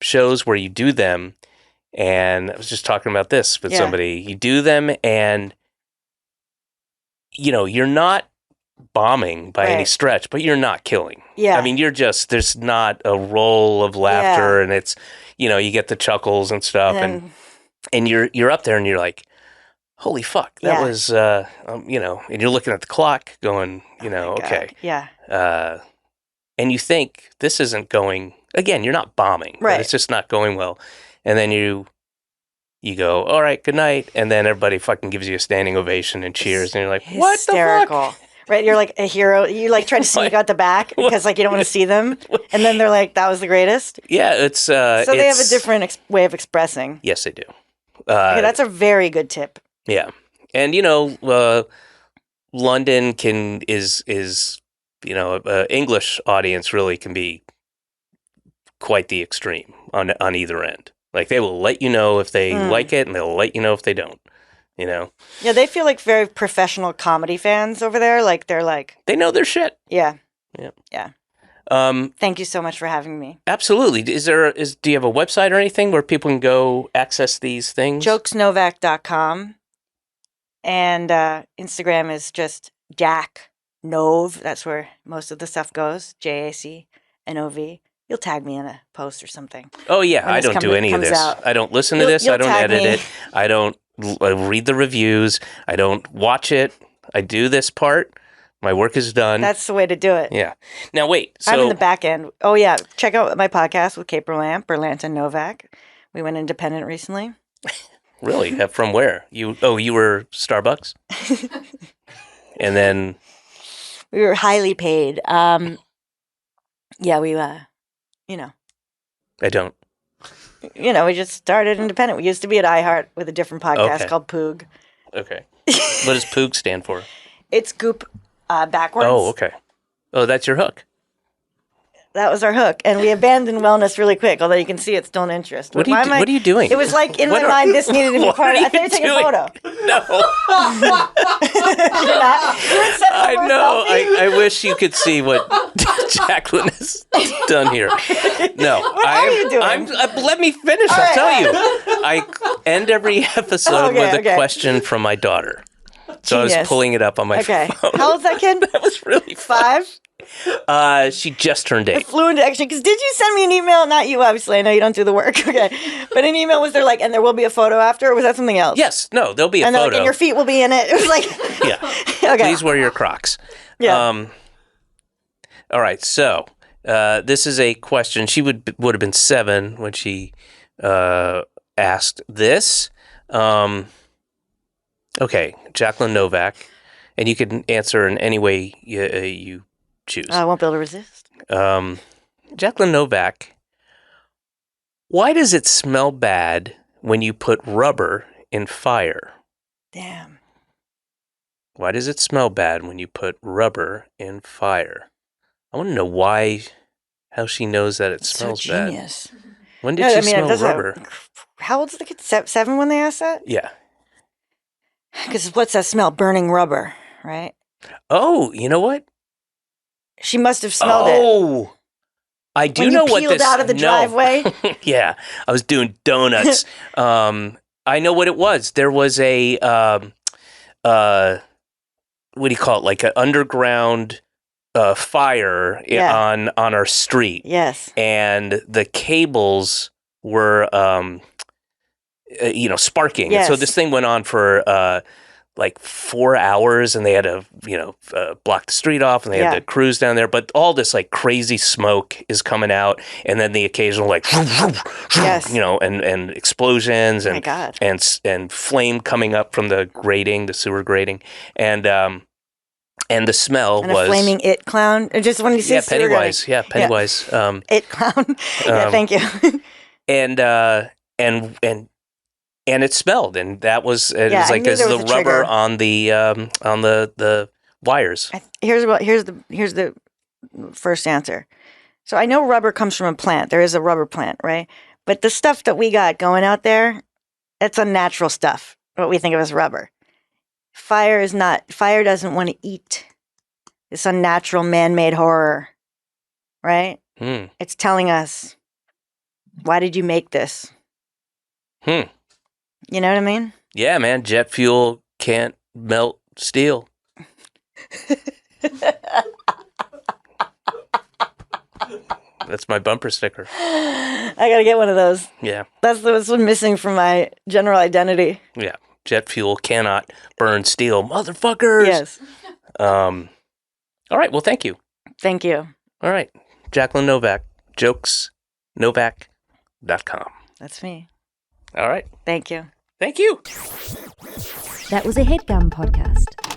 shows where you do them. And I was just talking about this with somebody. You do them and, you're not bombing by any stretch, but you're not killing. Yeah. I mean, there's not a roll of laughter and it's, you get the chuckles and stuff and you're up there and you're like, holy fuck, that was, and you're looking at the clock going, okay. Yeah. And you think this isn't going, again, you're not bombing, right? But it's just not going well. And then you go, all right, good night. And then everybody fucking gives you a standing ovation and cheers. And you're like, what hysterical. the fuck? Right? You're like a hero. You like try to sneak out the back because like you don't want to see them. And then they're like, that was the greatest. Yeah, it's... so they have a different way of expressing. Yes, they do. Okay, that's a very good tip. Yeah. And, London is English audience really can be quite the extreme on either end. Like they will let you know if they like it and they'll let you know if they don't, Yeah, they feel like very professional comedy fans over there. Like they're like... They know their shit. Yeah. Yeah. Yeah. Thank you so much for having me. Absolutely. Do you have a website or anything where people can go access these things? Jokesnovak.com. And Instagram is just Jack Nov. That's where most of the stuff goes. JACNOV. You'll tag me in a post or something. Oh, yeah. I don't do any of this. Out. I don't listen to this. I don't edit it. I don't read the reviews. I don't watch it. I do this part. My work is done. That's the way to do it. Yeah. Now, wait. So I'm in the back end. Oh, yeah. Check out my podcast with Kate Berlant, Berlant and Novak. We went independent recently. Really? From where? You were Starbucks? And then... We were highly paid. Yeah, we, I don't. We just started independent. We used to be at iHeart with a different podcast called Poog. Okay. What does Poog stand for? It's Goop backwards. Oh, okay. Oh, that's your hook. That was our hook. And we abandoned wellness really quick, although you can see it's still an interest. What are you doing? It was like, in my mind, this needed to be part of it. I thought you were taking a photo. No. I know. I wish you could see what Jacqueline has done here. No. What are you doing? Let me finish. I'll tell you. I end every episode with a question from my daughter. So Genius. I was pulling it up on my phone. How old's that kid? That was really fun. 5? She just turned 8. I flew into action because did you send me an email? Not you, obviously. I know you don't do the work. Okay, but an email was there like, and there will be a photo after, or was that something else? Yes, no, there'll be a and photo. Like, and your feet will be in it. It was like, yeah. Okay. Please wear your Crocs. Yeah. All right. So this is a question. She would have been 7 when she asked this. Okay, Jacqueline Novak, and you can answer in any way you choose. I won't be able to resist. Jacqueline Novak, why does it smell bad when you put rubber in fire? Damn. Why does it smell bad when you put rubber in fire? I want to know how she knows that it smells so bad. Genius. When did she smell rubber? How old's the kid? 7 when they asked that? Yeah. Because what's that smell? Burning rubber, right? Oh, you know what? She must have smelled it. Oh, I do when know you what peeled this. out of the driveway. Yeah, I was doing donuts. I know what it was. There was a what do you call it? Like an underground fire on our street. Yes, and the cables were sparking. Yes. And so this thing went on for like 4 hours, and they had to, block the street off, and they had to cruise down there. But all this like crazy smoke is coming out, and then the occasional like, Yes. and explosions, Oh and my God. and flame coming up from the grating, the sewer grating, and the smell And was a flaming it clown. Just when you see Pennywise, Pennywise, it clown. Thank you. and it smelled, and that was it Yeah, was I like knew there's there the was a rubber trigger. on the wires. Here's the first answer. So I know rubber comes from a plant. There is a rubber plant, right? But the stuff that we got going out there, it's unnatural stuff. What we think of as rubber. Fire is not. Fire doesn't want to eat. It's unnatural, man-made horror, right? It's telling us, why did you make this? You know what I mean? Yeah, man. Jet fuel can't melt steel. That's my bumper sticker. I gotta get one of those. Yeah. That's what's missing from my general identity. Yeah. Jet fuel cannot burn steel, motherfuckers. Yes. All right. Well, thank you. Thank you. All right. Jacqueline Novak, jokesnovak.com. That's me. All right. Thank you. Thank you. That was a Headgum podcast.